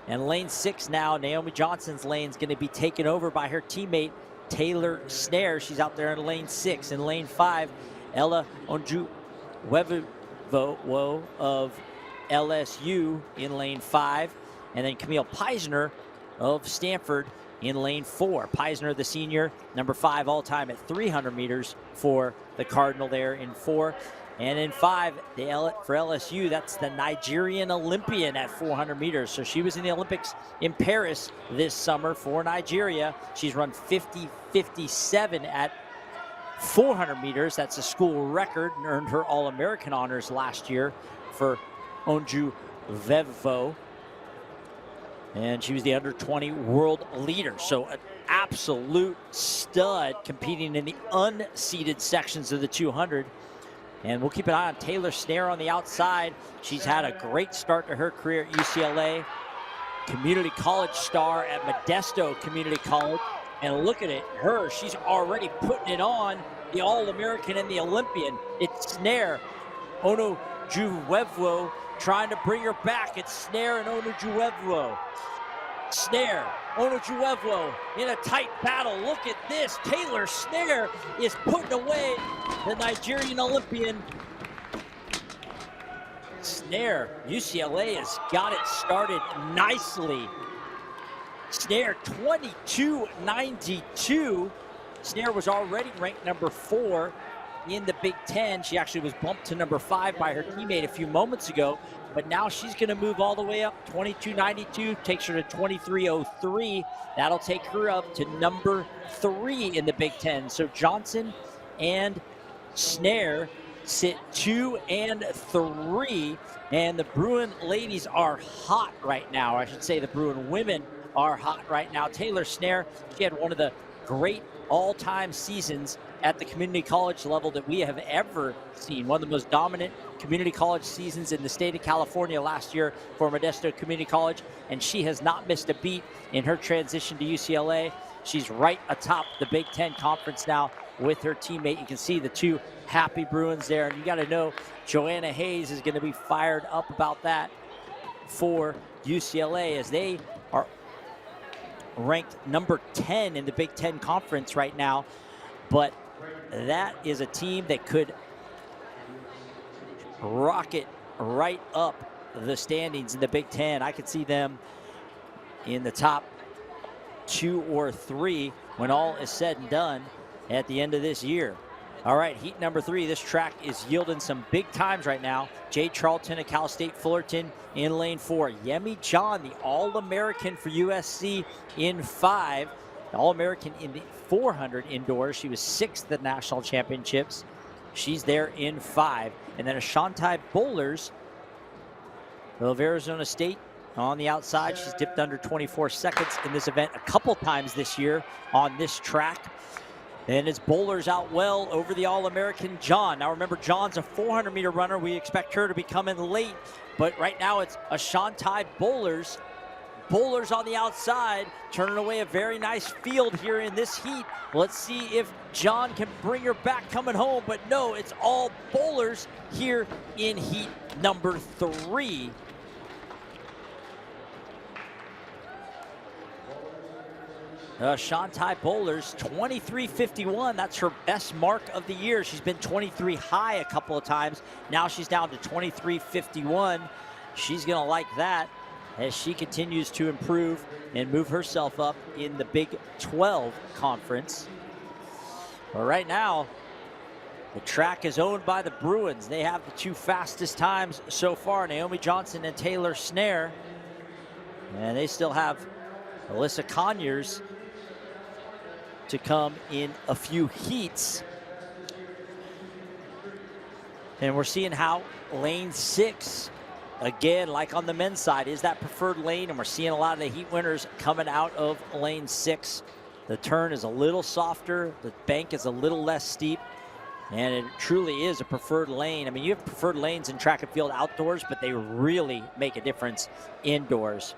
And lane 6 now, Naomi Johnson's lane is going to be taken over by her teammate, Taylor Snare. She's out there in lane 6. In lane 5, Ella Onjuwevo of LSU in lane 5. And then Camille Peisner of Stanford in lane 4. Peisner, the senior, number 5 all-time at 300 meters for the Cardinal there in 4. And in 5, for LSU, that's the Nigerian Olympian at 400 meters. So she was in the Olympics in Paris this summer for Nigeria. She's run 50:57 at 400 meters. That's a school record, and earned her All-American honors last year for Onjuwevo. And she was the under-20 world leader. So an absolute stud competing in the unseeded sections of the 200. And we'll keep an eye on Taylor Snare on the outside. She's had a great start to her career at UCLA. Community college star at Modesto Community College. And look at it, she's already putting it on, the All-American and the Olympian. It's Snare. Onjuwevo trying to bring her back. It's Snare and Onjuwevo. Snare, Onjuwevo in a tight battle. Look at this. Taylor Snare is putting away the Nigerian Olympian. Snare, UCLA has got it started nicely. Snare 22.92. Snare was already ranked number 4 in the Big Ten. She actually was bumped to number 5 by her teammate a few moments ago, but now she's going to move all the way up. 22.92 takes her to 23.03. That'll take her up to number 3 in the Big Ten. So Johnson and Snare sit 2 and 3, and the Bruin ladies are hot right now. I should say the Bruin women are hot right now. Taylor Snare, she had one of the great all-time seasons at the community college level that we have ever seen. One of the most dominant community college seasons in the state of California last year for Modesto Community College, and she has not missed a beat in her transition to UCLA. She's right atop the Big Ten Conference now with her teammate. You can see the two happy Bruins there, and you got to know Joanna Hayes is going to be fired up about that for UCLA, as they are ranked number 10 in the Big Ten Conference right now. But that is a team that could rocket right up the standings in the Big Ten. I could see them in the top 2 or 3 when all is said and done at the end of this year. All right, heat number 3. This track is yielding some big times right now. Jade Charlton at Cal State Fullerton in lane 4. Yemi John, the All-American for USC in 5. The All-American in the 400 indoors. She was 6th at national championships. She's there in 5. And then Ashanti Bowlers of Arizona State on the outside. She's dipped under 24 seconds in this event a couple times this year on this track. And it's Bowlers out well over the All-American John. Now remember, John's a 400-meter runner. We expect her to be coming late, but right now it's Ashanti Bowlers. Bowlers on the outside, turning away a very nice field here in this heat. Let's see if John can bring her back coming home, but no, it's all Bowlers here in heat number 3. Ashanti Bowlers, 23.51. That's her best mark of the year. She's been 23 high a couple of times. Now she's down to 23.51. She's going to like that as she continues to improve and move herself up in the Big 12 Conference. But right now, the track is owned by the Bruins. They have the 2 fastest times so far, Naomi Johnson and Taylor Snare. And they still have Alyssa Conyers to come in a few heats. And we're seeing how lane 6, again, like on the men's side, is that preferred lane, and we're seeing a lot of the heat winners coming out of lane 6. The turn is a little softer, the bank is a little less steep, and it truly is a preferred lane. I mean, you have preferred lanes in track and field outdoors, but they really make a difference indoors.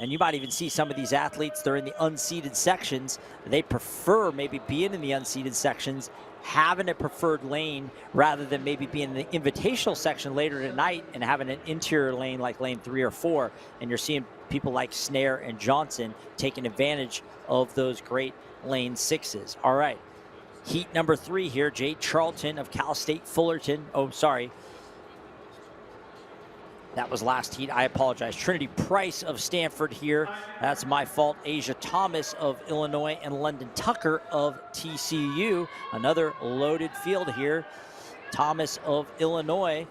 And you might even see some of these athletes, they're in the unseeded sections. They prefer maybe being in the unseeded sections, having a preferred lane rather than maybe being in the invitational section later tonight and having an interior lane like lane 3 or 4. And you're seeing people like Snare and Johnson taking advantage of those great lane 6s. All right. Heat number 3 here, Jade Charlton of Cal State Fullerton. Oh, sorry. That was last heat. I apologize. Trinity Price of Stanford here. That's my fault. Asia Thomas of Illinois and London Tucker of TCU. Another loaded field here. Thomas of Illinois.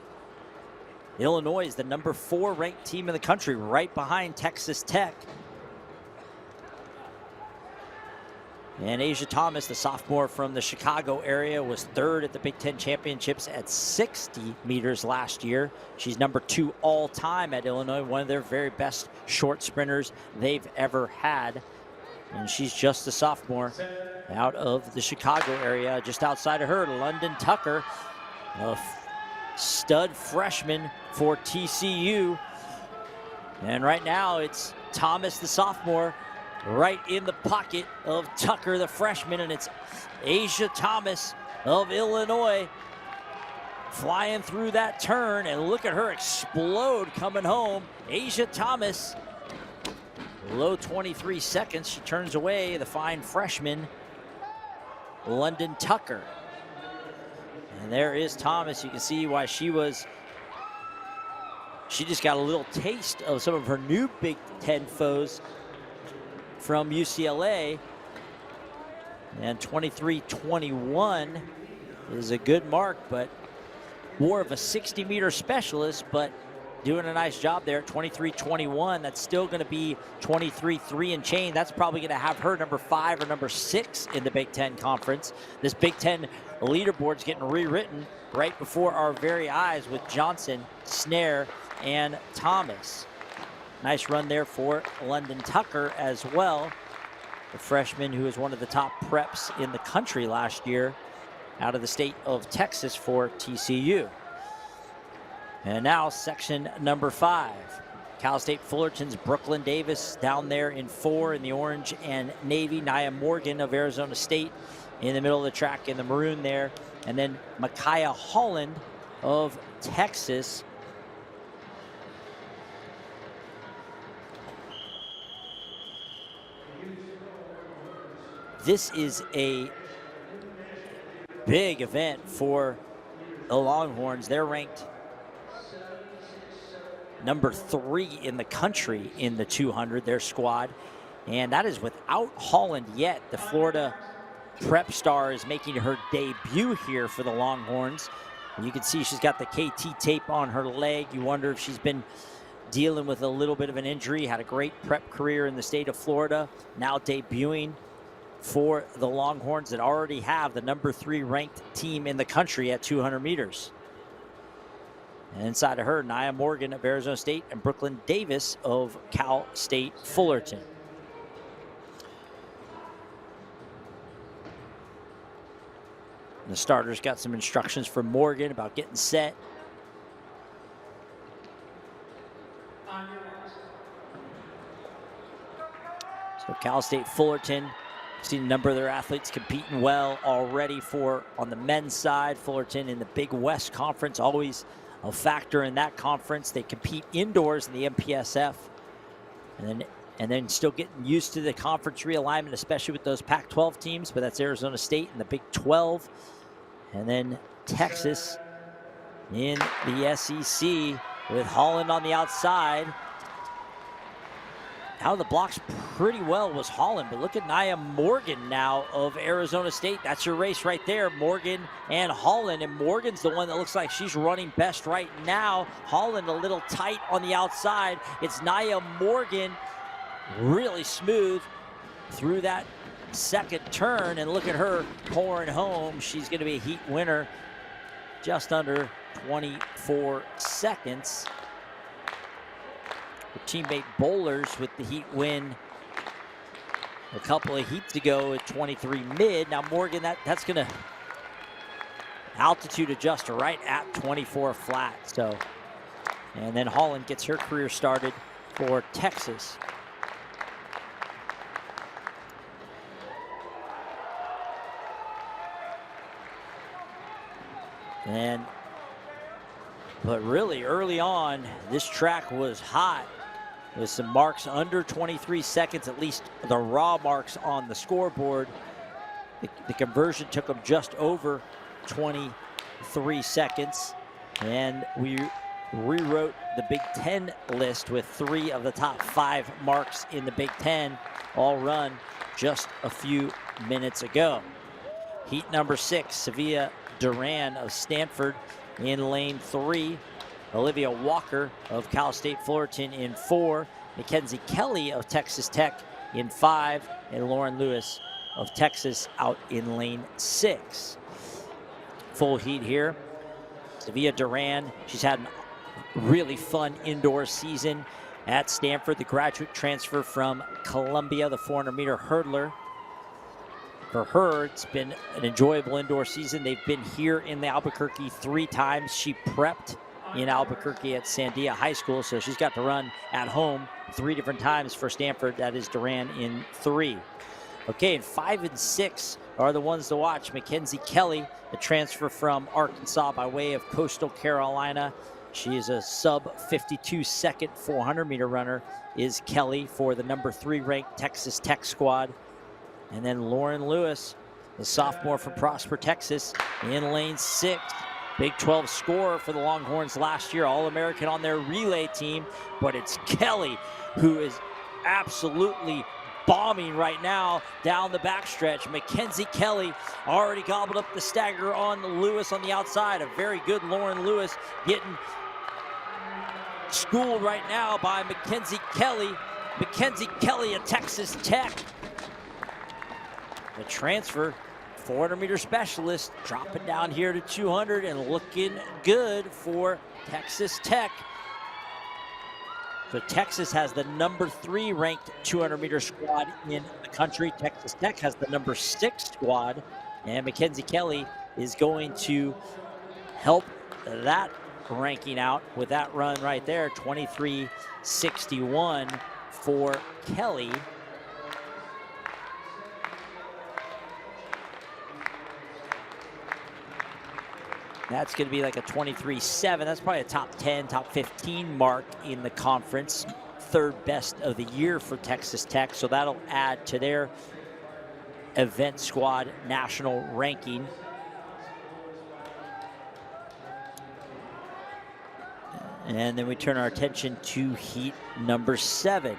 Illinois is the number 4 ranked team in the country, right behind Texas Tech. And Asia Thomas, the sophomore from the Chicago area, was 3rd at the Big Ten Championships at 60 meters last year. She's number 2 all time at Illinois, one of their very best short sprinters they've ever had. And she's just a sophomore out of the Chicago area. Just outside of her, London Tucker, a stud freshman for TCU. And right now it's Thomas, the sophomore, right in the pocket of Tucker, the freshman, and it's Asia Thomas of Illinois flying through that turn, and look at her explode coming home. Asia Thomas, low 23 seconds. She turns away the fine freshman, London Tucker. And there is Thomas. You can see why she just got a little taste of some of her new Big Ten foes from UCLA, and 23:21 is a good mark, but more of a 60-meter specialist, but doing a nice job there at 23:21. That's still going to be 23.3 and change. That's probably going to have her number 5 or number 6 in the Big Ten Conference. This Big Ten leaderboard's getting rewritten right before our very eyes with Johnson, Snare, and Thomas. Nice run there for London Tucker as well, the freshman who was one of the top preps in the country last year out of the state of Texas for TCU. And now section number 5. Cal State Fullerton's Brooklyn Davis down there in 4 in the orange and navy. Nia Morgan of Arizona State in the middle of the track in the maroon there. And then Micaiah Holland of Texas. This is a big event for the Longhorns. They're ranked number 3 in the country in the 200, their squad. And that is without Holland yet. The Florida prep star is making her debut here for the Longhorns. And you can see she's got the KT tape on her leg. You wonder if she's been dealing with a little bit of an injury. Had a great prep career in the state of Florida. Now debuting for the Longhorns that already have the number 3 ranked team in the country at 200 meters. And inside of her, Nia Morgan of Arizona State and Brooklyn Davis of Cal State Fullerton. The starters got some instructions from Morgan about getting set. So Cal State Fullerton, seen a number of their athletes competing well already on the men's side. Fullerton in the Big West Conference, always a factor in that conference. They compete indoors in the MPSF, and then still getting used to the conference realignment, especially with those Pac-12 teams. But that's Arizona State in the Big 12, and then Texas in the SEC with Holland on the outside. Out of the blocks pretty well was Holland, but look at Nia Morgan now of Arizona State. That's your race right there, Morgan and Holland. And Morgan's the one that looks like she's running best right now. Holland a little tight on the outside. It's Nia Morgan really smooth through that second turn, and look at her pouring home. She's going to be a heat winner, just under 24 seconds. Her teammate Bowlers with the heat win a couple of heats ago at 23 mid. Now Morgan, that's going to altitude adjust right at 24 flat. So, and then Holland gets her career started for Texas. But really early on, this track was hot with some marks under 23 seconds, at least the raw marks on the scoreboard. The conversion took them just over 23 seconds. And we rewrote the Big Ten list with 3 of the top 5 marks in the Big Ten all run just a few minutes ago. Heat number 6, Sevilla Duran of Stanford in lane 3. Olivia Walker of Cal State Fullerton in 4. Mackenzie Kelly of Texas Tech in 5. And Lauren Lewis of Texas out in lane 6. Full heat here. Sevilla Duran, she's had a really fun indoor season at Stanford. The graduate transfer from Columbia, the 400-meter hurdler. For her, it's been an enjoyable indoor season. They've been here in the Albuquerque 3 times. She prepped in Albuquerque at Sandia High School, so she's got to run at home 3 different times for Stanford. That is Duran in 3. Okay, and 5 and 6 are the ones to watch. Mackenzie Kelly, a transfer from Arkansas by way of Coastal Carolina. She is a sub 52 second 400-meter runner, is Kelly for the number 3 ranked Texas Tech squad. And then Lauren Lewis, the sophomore from Prosper, Texas, in lane 6. Big 12 scorer for the Longhorns last year, All-American on their relay team. But it's Kelly who is absolutely bombing right now down the backstretch. Mackenzie Kelly already gobbled up the stagger on Lewis on the outside. A very good Lauren Lewis getting schooled right now by Mackenzie Kelly. Mackenzie Kelly at Texas Tech. The transfer, 400-meter specialist, dropping down here to 200 and looking good for Texas Tech. So Texas has the number 3 ranked 200-meter squad in the country. Texas Tech has the number 6 squad, and Mackenzie Kelly is going to help that ranking out with that run right there, 23:61 for Kelly. That's going to be like a 23:7. That's probably a top 10, top 15 mark in the conference. 3rd best of the year for Texas Tech. So that'll add to their event squad national ranking. And then we turn our attention to heat number 7.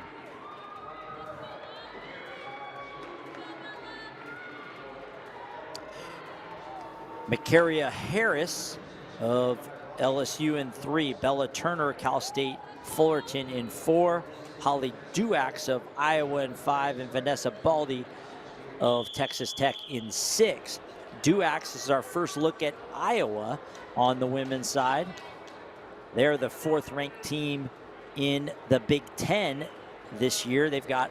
Makaria Harris of LSU in 3. Bella Turner, Cal State Fullerton in 4. Holly Duax of Iowa in 5. And Vanessa Baldy of Texas Tech in 6. Duax is our first look at Iowa on the women's side. They're the 4th ranked team in the Big Ten this year. They've got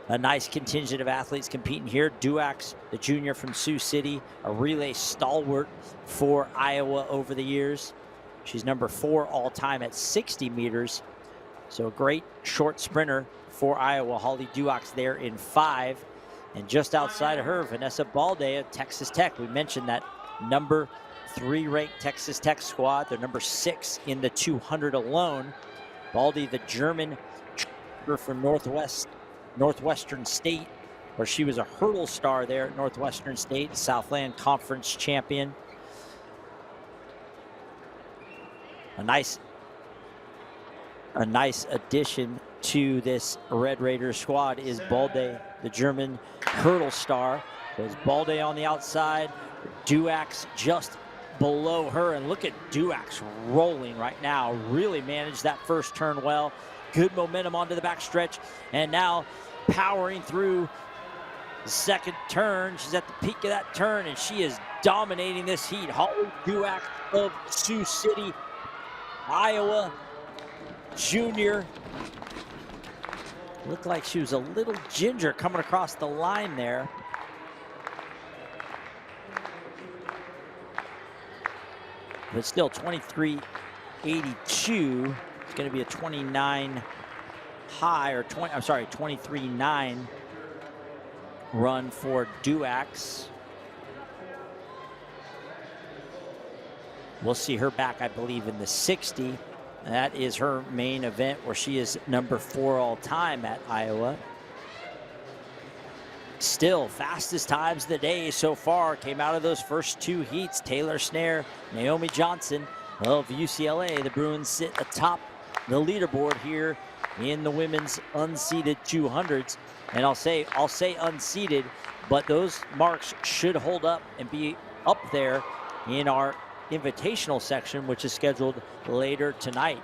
a nice contingent of athletes competing here. Duax, the junior from Sioux City, a relay stalwart for Iowa over the years. She's number 4 all-time at 60 meters. So a great short sprinter for Iowa. Holly Duax there in 5. And just outside of her, Vanessa Balde of Texas Tech. We mentioned that number 3 ranked Texas Tech squad. They're number 6 in the 200 alone. Balde, the German from Northwestern State, where she was a hurdle star there at Northwestern State, Southland Conference champion. A nice addition to this Red Raiders squad is Balde, the German hurdle star. There's Balde on the outside, Duax just below her, and look at Duax rolling right now. Really managed that first turn well. Good momentum onto the backstretch, and now powering through the second turn. She's at the peak of that turn, and she is dominating this heat. Holly Duax of Sioux City, Iowa, junior. Looked like she was a little ginger coming across the line there. But still 23:82. It's going to be a 29 high, or 23:9 run for Duax. We'll see her back, I believe, in the 60. That is her main event where she is number 4 all time at Iowa. Still, fastest times of the day so far came out of those first 2 heats. Taylor Snare, Naomi Johnson of UCLA. The Bruins sit atop the leaderboard here in the women's unseeded 200s. And I'll say unseeded, but those marks should hold up and be up there in our invitational section, which is scheduled later tonight.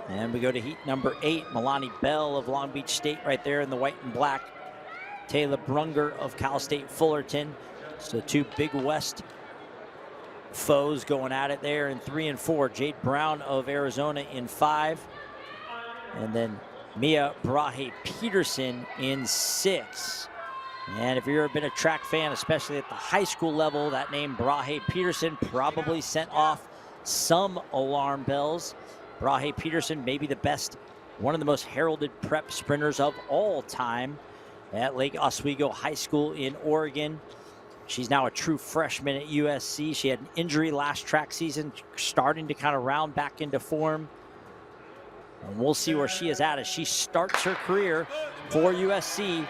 And we go to heat number 8. Milani Bell of Long Beach State right there in the white and black. Taylor Brunger of Cal State Fullerton. So 2 Big West foes going at it there in 3 and 4. Jade Brown of Arizona in 5. And then Mia Brahe Peterson in 6. And if you've ever been a track fan, especially at the high school level, that name Brahe Peterson probably sent off some alarm bells. Brahe Peterson, maybe the best, one of the most heralded prep sprinters of all time at Lake Oswego High School in Oregon. She's now a true freshman at USC. She had an injury last track season, starting to kind of round back into form. And we'll see where she is at as she starts her career for USC.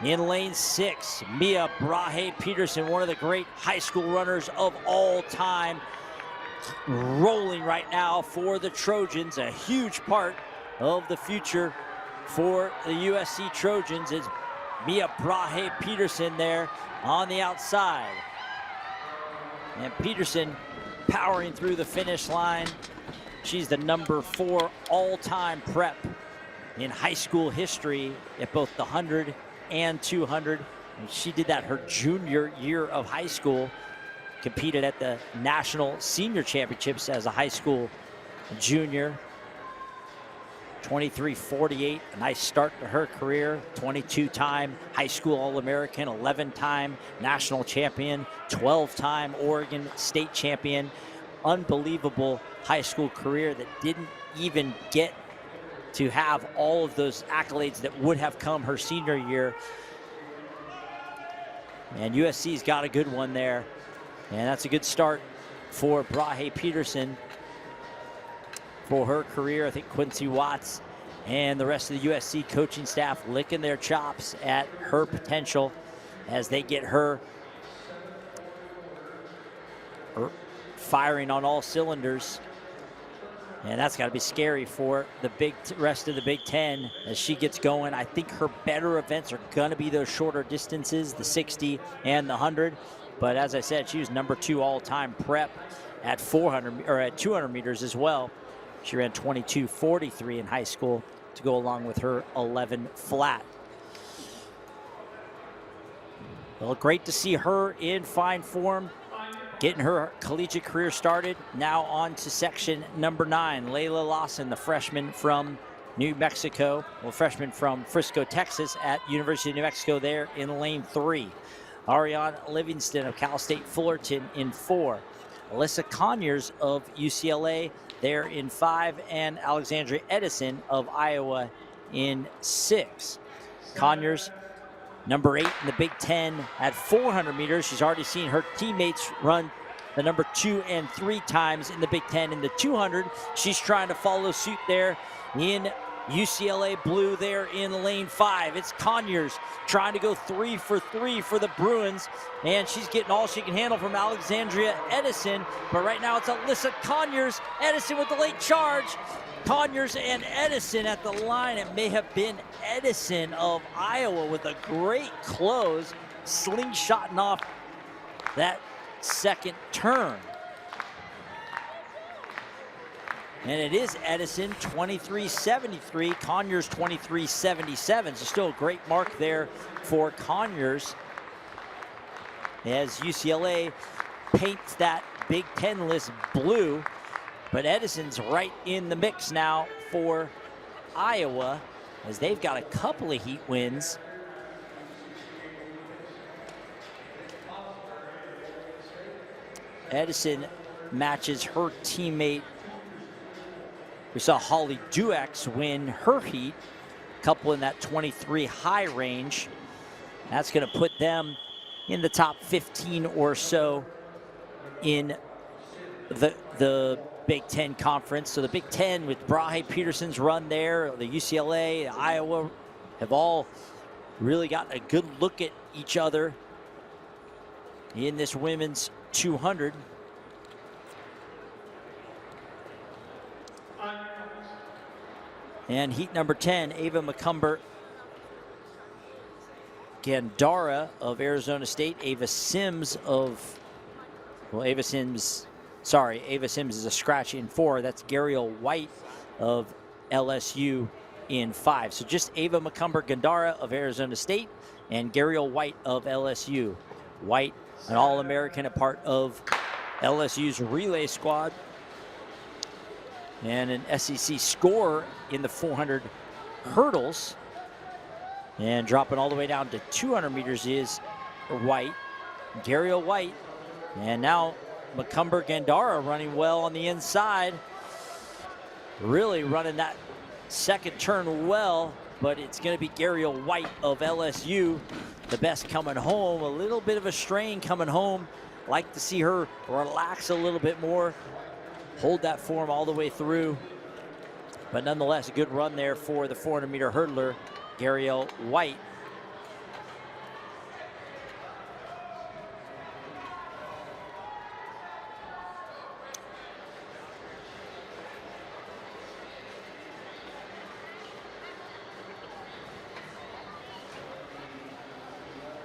In lane 6, Mia Brahe Peterson, one of the great high school runners of all time. Rolling right now for the Trojans. A huge part of the future for the USC Trojans is Mia Brahe Peterson there on the outside. And Peterson powering through the finish line. She's the number 4 all-time prep in high school history at both the 100 and 200. And she did that her junior year of high school. Competed at the National Senior Championships as a high school junior. 23:48, a nice start to her career. 22-time high school All-American, 11-time national champion, 12-time Oregon State champion. Unbelievable high school career that didn't even get to have all of those accolades that would have come her senior year. And USC's got a good one there. And that's a good start for Brahe Peterson for her career. I think Quincy Watts and the rest of the USC coaching staff licking their chops at her potential as they get her firing on all cylinders. And that's got to be scary for the rest of the Big Ten as she gets going. I think her better events are going to be those shorter distances, the 60 and the 100. But as I said, she was number 2 all-time prep at 400 or at 200 meters as well. She ran 22:43 in high school to go along with her 11 flat. Well, great to see her in fine form, getting her collegiate career started. Now on to section number 9. Layla Lawson, the freshman from New Mexico, freshman from Frisco, Texas at University of New Mexico there in lane 3. Ariane Livingston of Cal State Fullerton in 4. Alyssa Conyers of UCLA there in 5. And Alexandria Edison of Iowa in 6. Conyers, number 8 in the Big Ten at 400 meters. She's already seen her teammates run the number 2 and 3 times in the Big Ten in the 200. She's trying to follow suit there in UCLA blue there in lane 5. It's Conyers trying to go 3 for 3 for the Bruins, and she's getting all she can handle from Alexandria Edison. But right now it's Alyssa Conyers. Edison with the late charge. Conyers and Edison at the line. It may have been Edison of Iowa with a great close, slingshotting off that second turn. And it is Edison, 23:73. Conyers, 23:77. So still a great mark there for Conyers as UCLA paints that Big Ten list blue. But Edison's right in the mix now for Iowa as they've got a couple of heat wins. Edison matches her teammate. We saw Holly Duex win her heat couple in that 23 high range. That's going to put them in the top 15 or so in the Big Ten Conference. So the Big Ten with Brahe Peterson's run there, the UCLA, Iowa have all really got a good look at each other in this women's 200. And heat number 10, Ava McCumber Gandara of Arizona State, Ava Sims is a scratch in 4. That's Gariel White of LSU in 5. So just Ava McCumber Gandara of Arizona State and Gariel White of LSU. White, an All-American, a part of LSU's relay squad, and an SEC scorer in the 400 hurdles. And dropping all the way down to 200 meters is White, Gariel White. And now McCumber Gandara running well on the inside. Really running that second turn well, but it's going to be Gariel White of LSU, the best coming home. A little bit of a strain coming home. Like to see her relax a little bit more, hold that form all the way through. But nonetheless, a good run there for the 400-meter hurdler, Gariel White.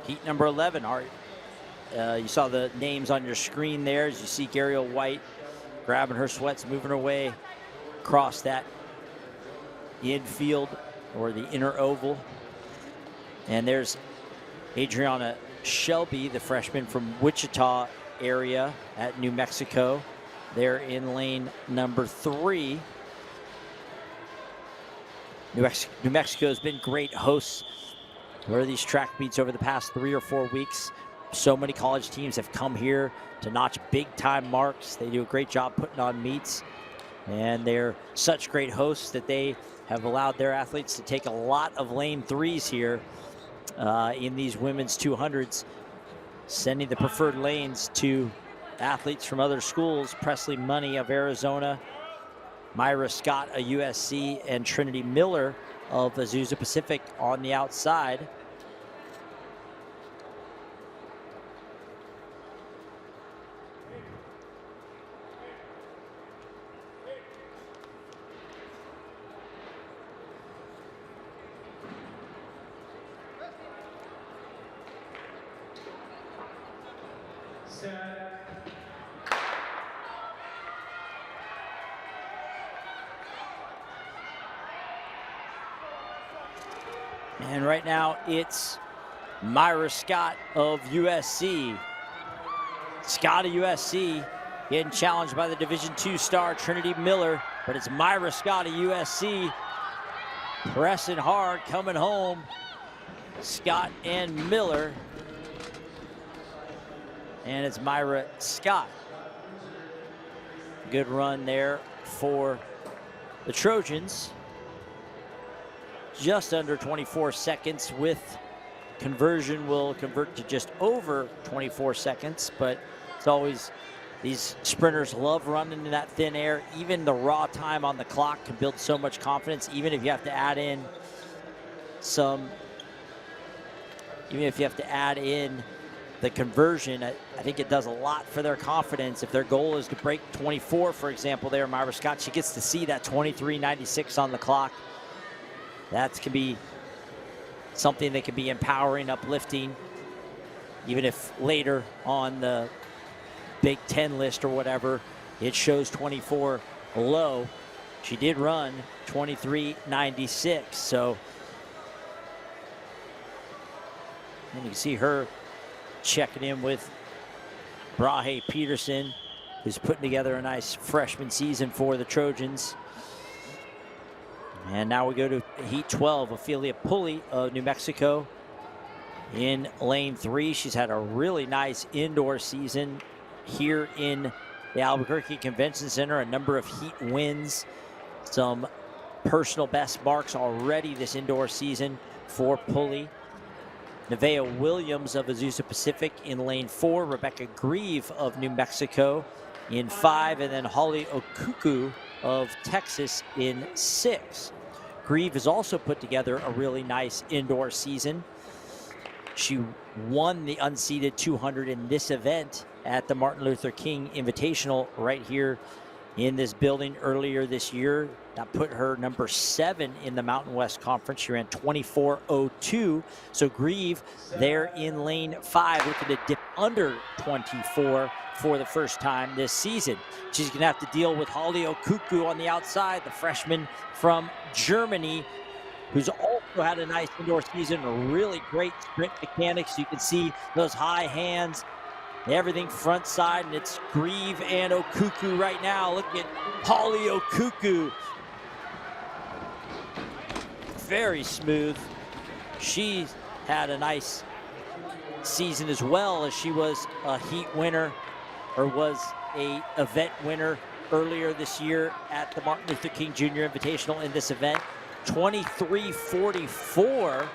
Heat number 11, you saw the names on your screen there as you see Gariel White grabbing her sweats, moving her way across that infield or the inner oval. And there's Adriana Shelby, the freshman from Wichita area at New Mexico. They're in lane number 3. New Mexico has been great hosts for these track meets over the past 3 or 4 weeks. So many college teams have come here to notch big time marks. They do a great job putting on meets, and they're such great hosts that they have allowed their athletes to take a lot of lane 3s here in these women's 200s, sending the preferred lanes to athletes from other schools. Presley Money of Arizona, Myra Scott of USC, and Trinity Miller of Azusa Pacific on the outside. And right now it's Myra Scott of USC. Scott of USC getting challenged by the Division II star Trinity Miller, but it's Myra Scott of USC pressing hard, coming home. Scott and Miller. And it's Myra Scott. Good run there for the Trojans. Just under 24 seconds, with conversion will convert to just over 24 seconds, but it's always, these sprinters love running in that thin air. Even the raw time on the clock can build so much confidence, even if you have to add in the conversion. I think it does a lot for their confidence. If their goal is to break 24, for example, there, Myra Scott, she gets to see that 23:96 on the clock. That can be something that can be empowering, uplifting, even if later on the Big Ten list or whatever, it shows 24 low. She did run 23:96, so and you can see her checking in with Brahe Peterson, who's putting together a nice freshman season for the Trojans. And now we go to Heat 12, Ophelia Pulley of New Mexico in lane 3. She's had a really nice indoor season here in the Albuquerque Convention Center, a number of heat wins, some personal best marks already this indoor season for Pulley. Nevaeh Williams of Azusa Pacific in lane 4, Rebecca Grieve of New Mexico in 5, and then Holly Okuku of Texas in 6. Grieve has also put together a really nice indoor season. She won the unseeded 200 in this event at the Martin Luther King Invitational right here in this building earlier this year. That put her number 7 in the Mountain West Conference. She ran 24:02. So Grieve there in lane 5 looking to dip under 24 for the first time this season. She's going to have to deal with Holly Okuku on the outside, the freshman from Germany, who's also had a nice indoor season, a really great sprint mechanics. You can see those high hands, everything front side, and it's Grieve and Okuku right now. Look at Holly Okuku. Very smooth. She's had a nice season as well, as she was a heat winner, or was a event winner earlier this year at the Martin Luther King Jr. Invitational in this event. 23:44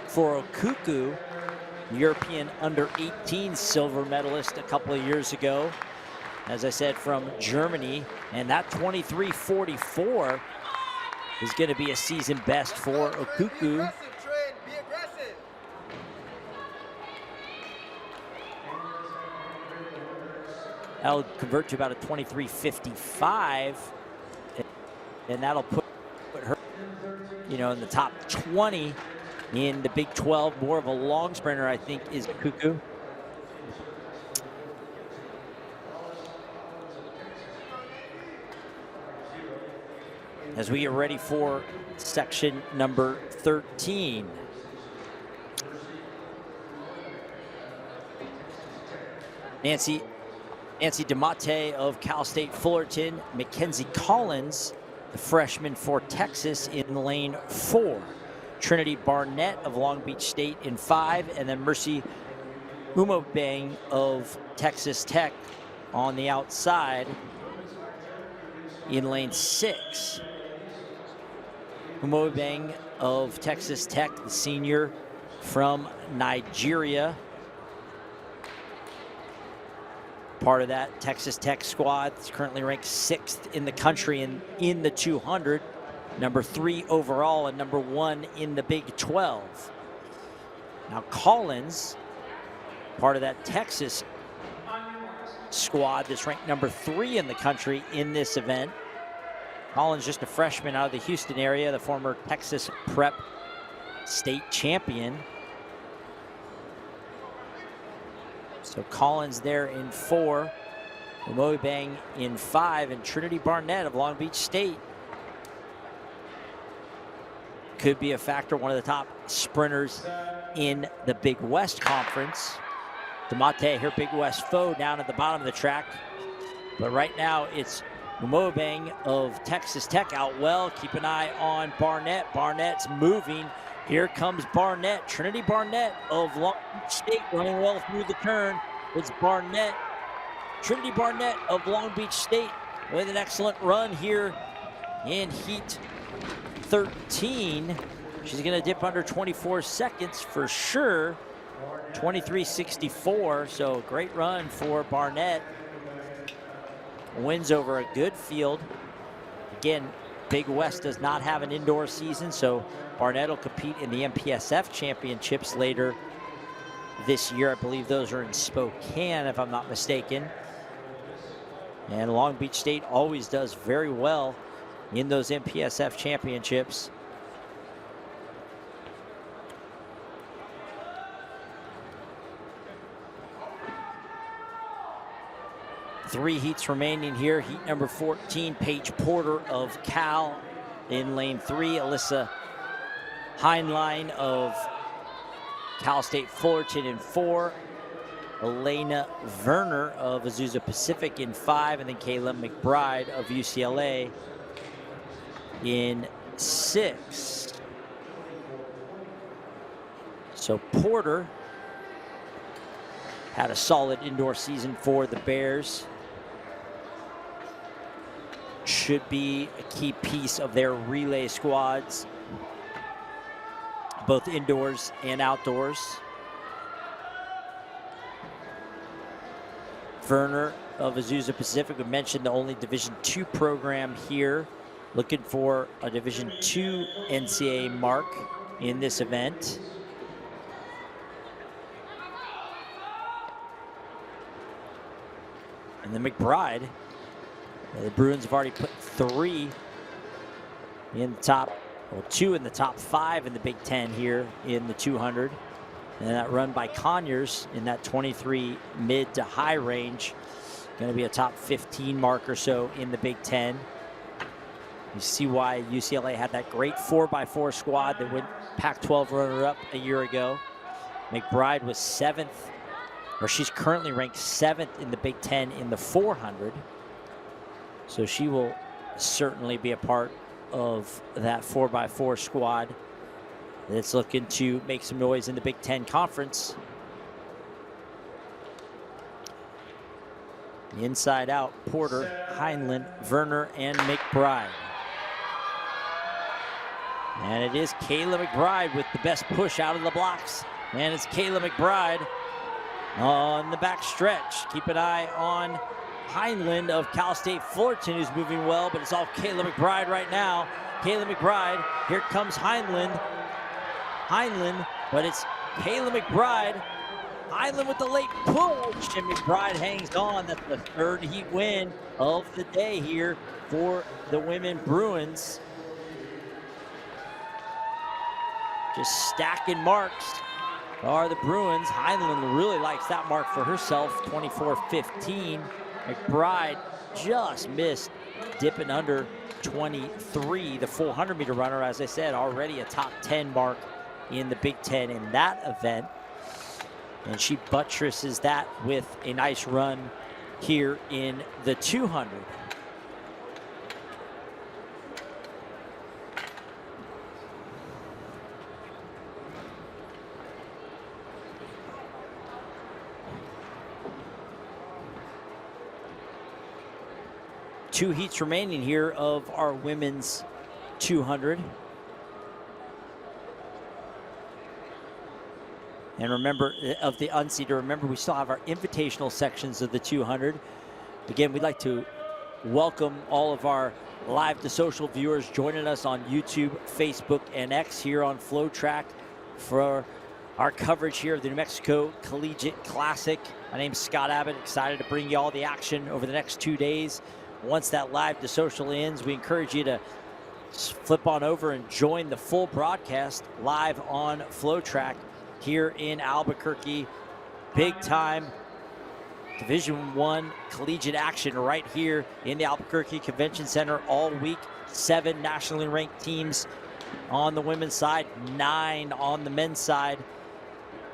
for Okuku, European under-18 silver medalist a couple of years ago, as I said, from Germany. And that 23:44 is going to be a season best for Okuku. That'll convert to about a 23:55, and that'll put her, you know, in the top 20 in the Big 12. More of a long sprinter, I think, is Okuku. As we get ready for section number 13. Nancy DeMatte of Cal State Fullerton, Mackenzie Collins, the freshman for Texas, in lane 4. Trinity Barnett of Long Beach State in 5, and then Mercy Umobang of Texas Tech on the outside in lane 6. Umobang of Texas Tech, the senior from Nigeria, part of that Texas Tech squad. It's currently ranked 6th in the country in the 200, number 3 overall, and number 1 in the Big 12. Now Collins, part of that Texas squad that's ranked number 3 in the country in this event. Collins, just a freshman out of the Houston area, the former Texas Prep state champion. So Collins there in 4, Umobang in 5, and Trinity Barnett of Long Beach State could be a factor, one of the top sprinters in the Big West Conference. DeMatte, her Big West foe, down at the bottom of the track. But right now it's Umobang of Texas Tech out well. Keep an eye on Barnett. Barnett's moving. Here comes Barnett. Trinity Barnett of Long Beach State running well through the turn. It's Barnett. Trinity Barnett of Long Beach State with an excellent run here in heat 13. She's going to dip under 24 seconds for sure. 23:64. So great run for Barnett. Wins over a good field. Again, Big West does not have an indoor season, so Barnett will compete in the MPSF championships later this year. I believe those are in Spokane, if I'm not mistaken. And Long Beach State always does very well in those MPSF championships. Three heats remaining here. Heat number 14, Paige Porter of Cal in lane 3. Alyssa Heinlein of Cal State Fullerton in 4. Elena Werner of Azusa Pacific in 5. And then Kayla McBride of UCLA in 6. So Porter had a solid indoor season for the Bears. should be a key piece of their relay squads, both indoors and outdoors. Werner of Azusa Pacific, we mentioned the only Division II program here, looking for a Division II NCAA mark in this event. And the McBride, the Bruins have already put 3 in the top, well, 2 in the top 5 in the Big Ten here in the 200. And that run by Conyers in that 23 mid to high range, going to be a top 15 mark or so in the Big Ten. You see why UCLA had that great 4x4 squad that went Pac-12 runner-up a year ago. McBride was 7th, or she's currently ranked 7th in the Big Ten in the 400. So she will certainly be a part of that 4x4 squad that's looking to make some noise in the Big Ten Conference. The inside out, Porter, Heinlein, Werner, and McBride. And it is Kayla McBride with the best push out of the blocks. And it's Kayla McBride on the back stretch. Keep an eye on Heinlein of Cal State Fullerton, who's moving well, but it's all Kayla McBride right now. Kayla McBride, here comes Heinlein, but it's Kayla McBride. Heinlein with the late push, and McBride hangs on. That's the 3rd heat win of the day here for the women Bruins. Just stacking marks are the Bruins. Heinlein really likes that mark for herself, 24:15. McBride just missed, dipping under 23. The 400-meter runner, as I said, already a top 10 mark in the Big Ten in that event. And she buttresses that with a nice run here in the 200. Two heats remaining here of our women's 200. And remember, of the unseeded, remember we still have our invitational sections of the 200. Again, we'd like to welcome all of our live to social viewers joining us on YouTube, Facebook, and X here on FloTrack for our coverage here of the New Mexico Collegiate Classic. My name's Scott Abbott, excited to bring you all the action over the next 2 days. Once that live to social ends, we encourage you to flip on over and join the full broadcast live on FloTrack here in Albuquerque. Big time Division I collegiate action right here in the Albuquerque Convention Center all week. 7 nationally ranked teams on the women's side, 9 on the men's side.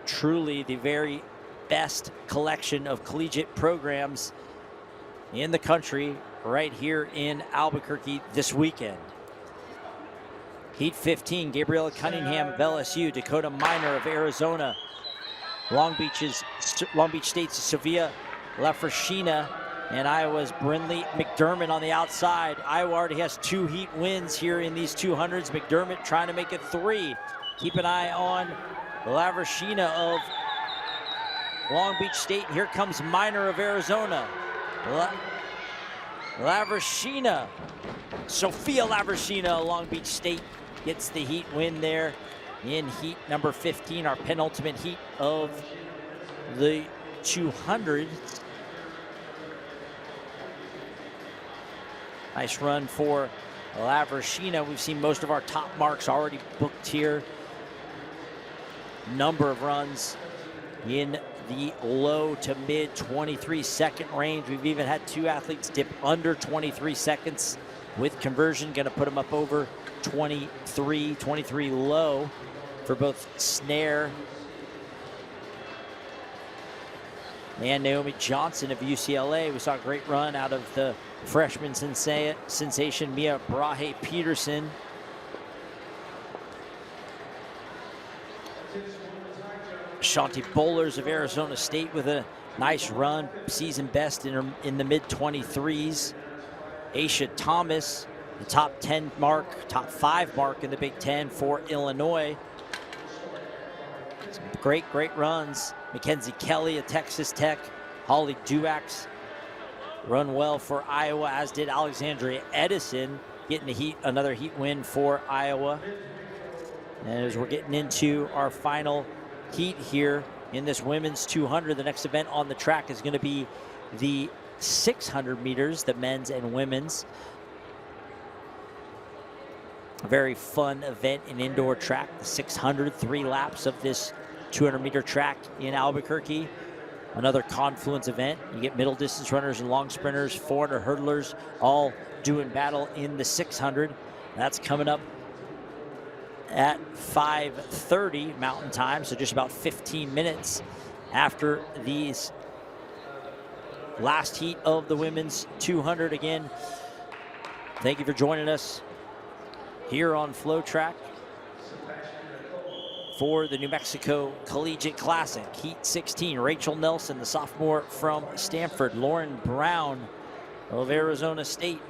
Truly the very best collection of collegiate programs in the country right here in Albuquerque this weekend. Heat 15, Gabriella Cunningham of LSU, Dakota Minor of Arizona, Long Beach State's Sofia Lafreshina, and Iowa's Brinley McDermott on the outside. Iowa already has 2 heat wins here in these 200s. McDermott trying to make it 3. Keep an eye on Lafreshina of Long Beach State. Here comes Minor of Arizona. Lafreshina, Sophia Lafreshina of Long Beach State gets the heat win there in heat number 15, our penultimate heat of the 200. Nice run for Lafreshina. We've seen most of our top marks already booked here. Number of runs in the low to mid 23-second range. We've even had 2 athletes dip under 23 seconds with conversion. Going to put them up over 23 low for both Snare and Naomi Johnson of UCLA. We saw a great run out of the freshman sensation Mia Brahe Peterson. Shanti Bowlers of Arizona State with a nice run, season best in the mid-23s. Aisha Thomas, the top 10 mark, top 5 mark in the Big Ten for Illinois. Some great runs. Mackenzie Kelly of Texas Tech. Holly Duax run well for Iowa, as did Alexandria Edison, getting another heat win for Iowa. And as we're getting into our final heat here in this women's 200, the next event on the track is going to be the 600 meters, the men's and women's. A very fun event in indoor track, the 600, 3 laps of this 200-meter track in Albuquerque. Another confluence event. You get middle distance runners and long sprinters, 400 hurdlers, all doing battle in the 600. That's coming up at 5:30 Mountain Time, so just about 15 minutes after these last heat of the women's 200. Again, thank you for joining us here on FloTrack for the New Mexico Collegiate Classic. Heat 16, Rachel Nelson, the sophomore from Stanford. Lauren Brown of Arizona State.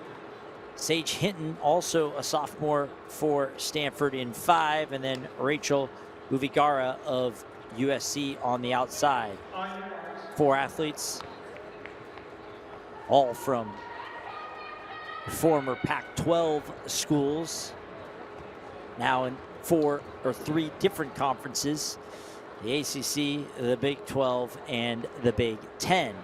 Sage Hinton, also a sophomore for Stanford in 5. And then Rachel Uvigara of USC on the outside. 4 athletes, all from former Pac-12 schools. Now in 4 or 3 different conferences, the ACC, the Big 12, and the Big 10.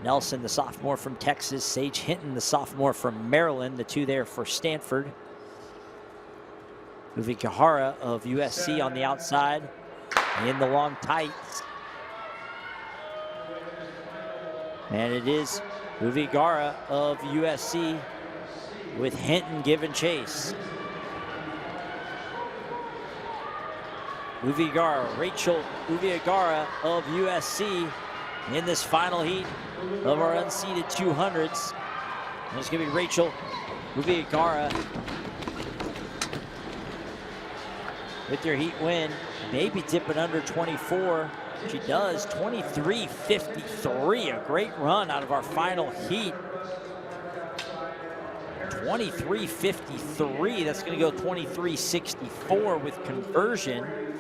Nelson, the sophomore from Texas. Sage Hinton, the sophomore from Maryland, the 2 there for Stanford. Uvigahara of USC on the outside in the long tights. And it is Uvigara of USC with Hinton giving chase. Rachel Uvigara of USC in this final heat of our unseeded 200s. And it's going to be Rachel Uvigara with your heat win, maybe dipping under 24. She does, 23:53, a great run out of our final heat. 23:53, that's going to go 23:64 with conversion.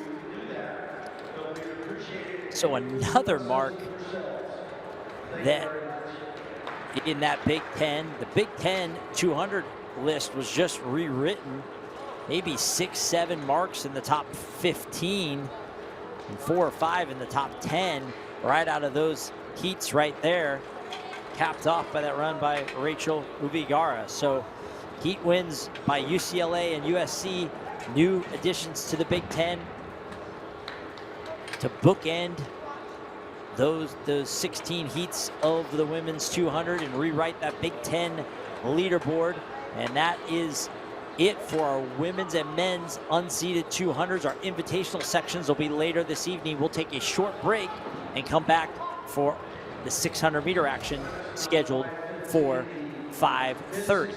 So another mark that in that Big Ten, the Big Ten 200 list was just rewritten. Maybe 6, 7 marks in the top 15 and 4 or 5 in the top 10 right out of those heats right there, capped off by that run by Rachel Uvigara. So heat wins by UCLA and USC, new additions to the Big Ten to bookend those 16 heats of the women's 200 and rewrite that Big Ten leaderboard. And that is it for our women's and men's unseeded 200s. Our invitational sections will be later this evening. We'll take a short break and come back for the 600-meter action scheduled for 5:30.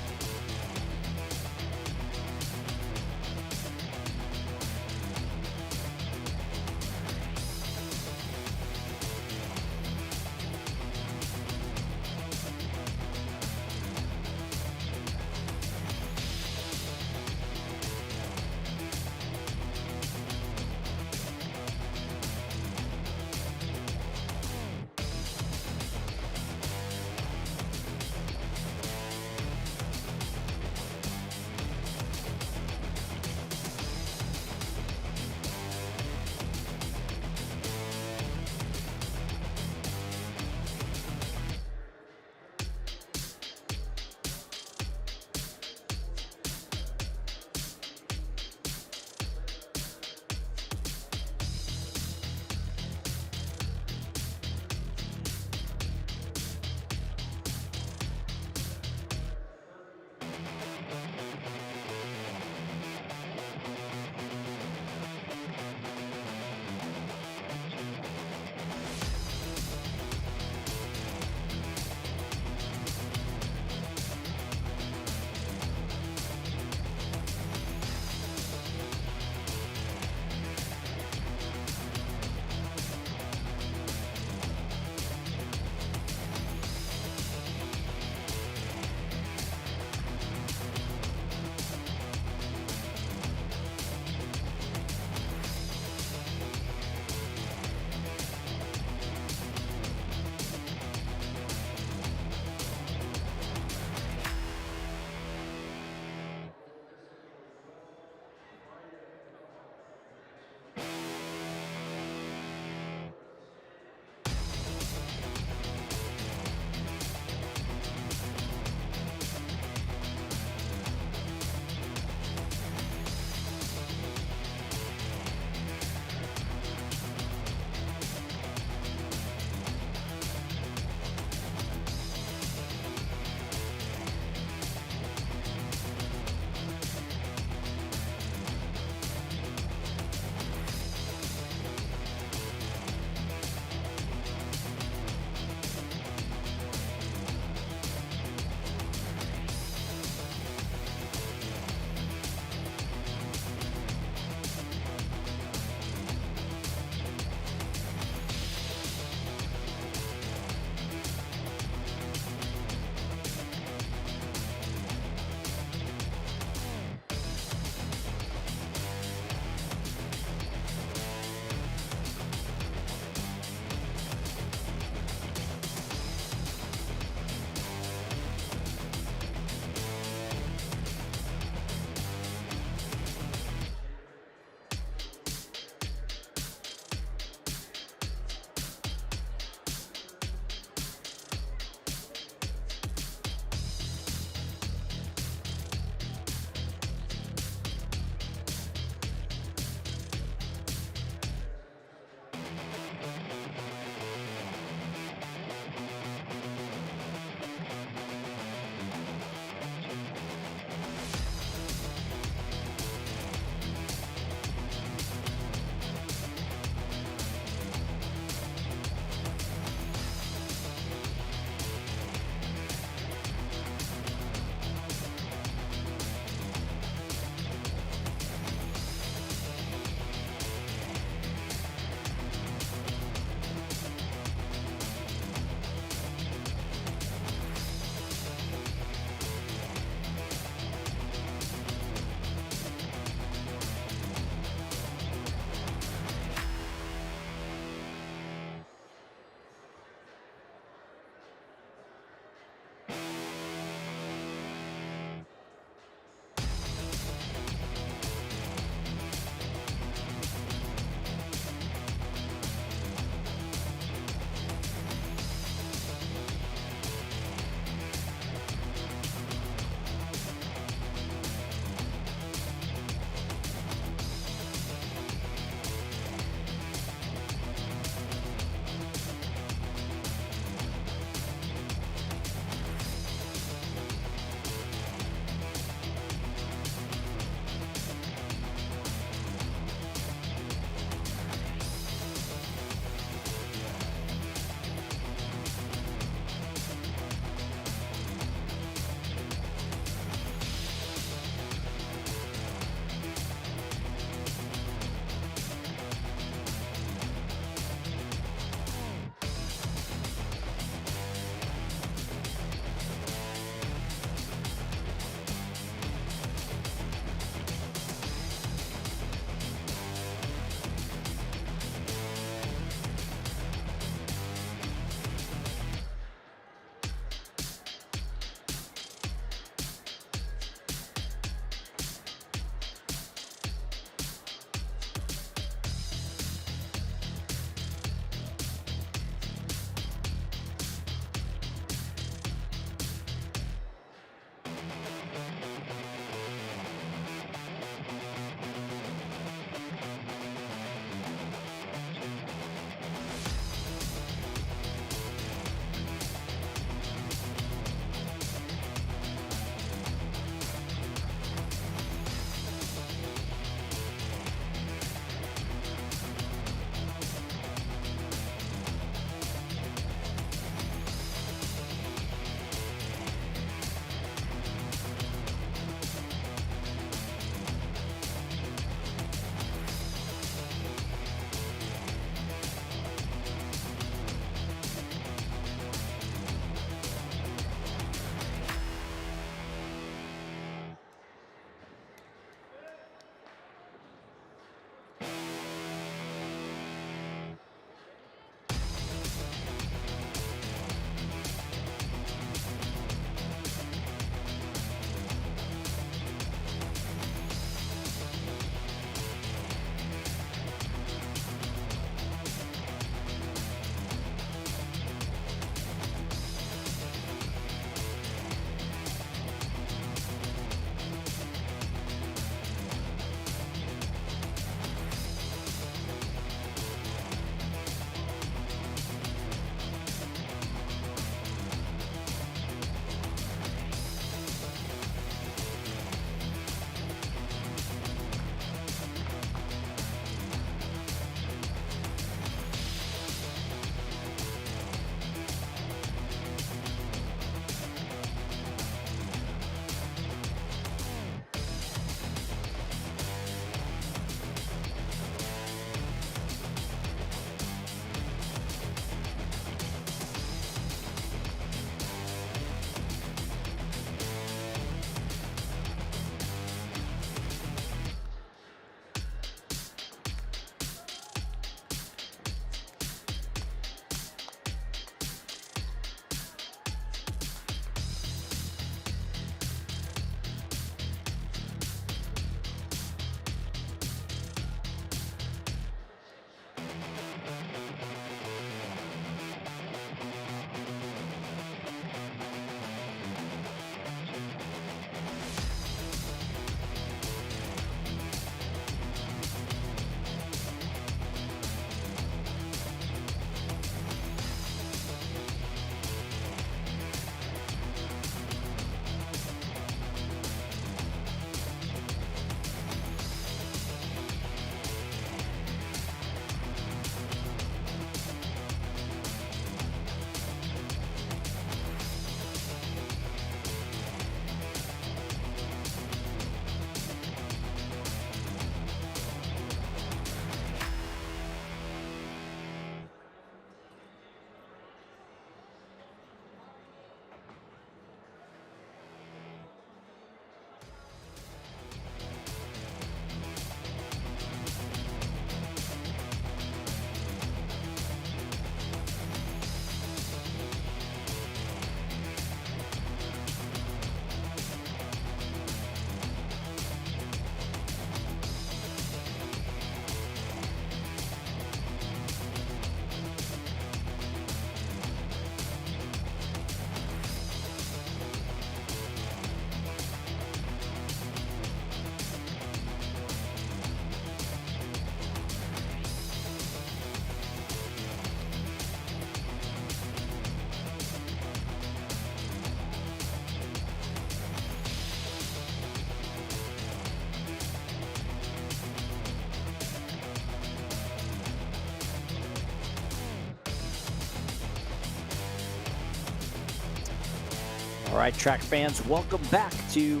All right, track fans, welcome back to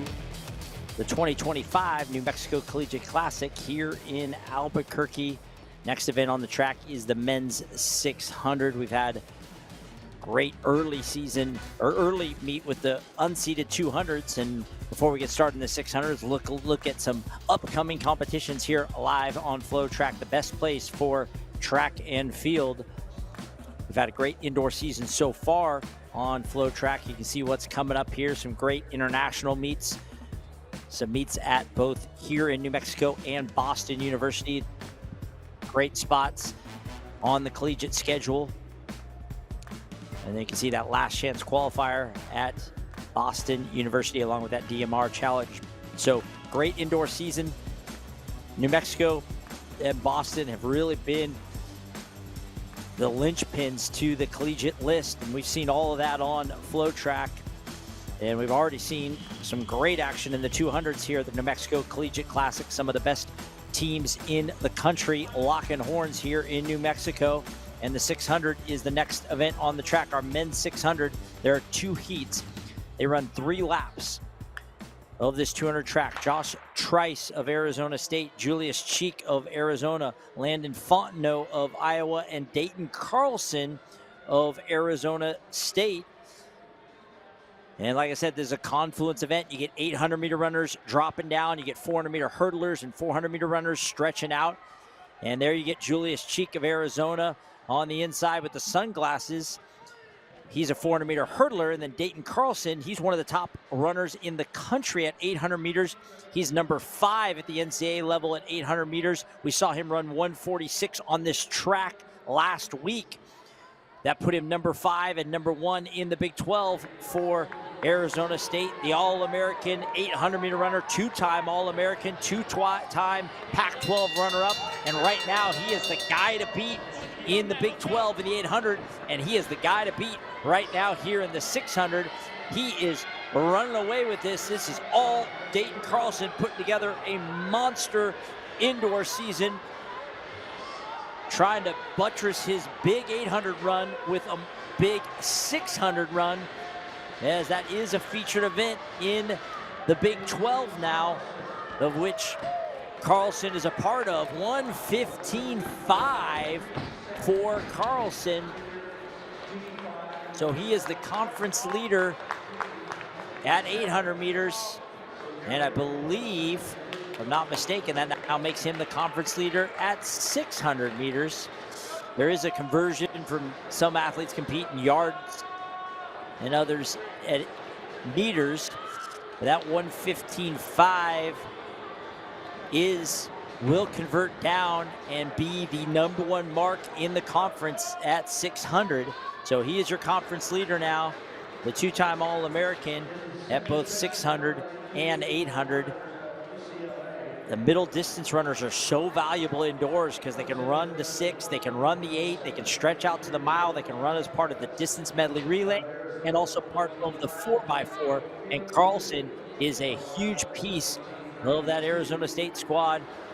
the 2025 New Mexico Collegiate Classic here in Albuquerque. Next event on the track is the men's 600. We've had great early season or early meet with the unseeded 200s, and before we get started in the 600s, look at some upcoming competitions here live on FloTrack, the best place for track and field. We've had a great indoor season so far on FloTrack. You can see what's coming up here. Some great international meets. Some meets at both here in New Mexico and Boston University. Great spots on the collegiate schedule. And then you can see that last chance qualifier at Boston University along with that DMR challenge. So great indoor season. New Mexico and Boston have really been the linchpins to the collegiate list, and we've seen all of that on FloTrack, and we've already seen some great action in the 200s here at the New Mexico Collegiate Classic. Some of the best teams in the country locking horns here in New Mexico, and the 600 is the next event on the track. Our men's 600, there are 2 heats. They run 3 laps of this 200 track. Josh Trice of Arizona State, Julius Cheek of Arizona, Landon Fontenot of Iowa, and Dayton Carlson of Arizona State. And like I said, there's a confluence event. You get 800-meter runners dropping down. You get 400-meter hurdlers and 400-meter runners stretching out. And there you get Julius Cheek of Arizona on the inside with the sunglasses. He's a 400-meter hurdler. And then Dayton Carlson, he's one of the top runners in the country at 800 meters. He's number 5 at the NCAA level at 800 meters. We saw him run 1:46 on this track last week. That put him number 5 and number 1 in the Big 12 for Arizona State. The All-American 800-meter runner, 2-time All-American, 2-time Pac-12 runner-up. And right now, he is the guy to beat in the Big 12 in the 800, and he is the guy to beat right now here in the 600. He is running away with this. This is all Dayton Carlson putting together a monster indoor season, trying to buttress his big 800 run with a big 600 run, as that is a featured event in the Big 12 now, of which Carlson is a part of. 1:15.5 for Carlson. So he is the conference leader at 800 meters. And I believe, if I'm not mistaken, that now makes him the conference leader at 600 meters. There is a conversion from some athletes compete in yards and others at meters. But that 1:15.5 will convert down and be the number 1 mark in the conference at 600. So he is your conference leader now, the 2-time All-American at both 600 and 800. The middle distance runners are so valuable indoors because they can run the 6, they can run the 8, they can stretch out to the mile, they can run as part of the distance medley relay and also part of the 4x4. And Carlson is a huge piece of that Arizona State squad.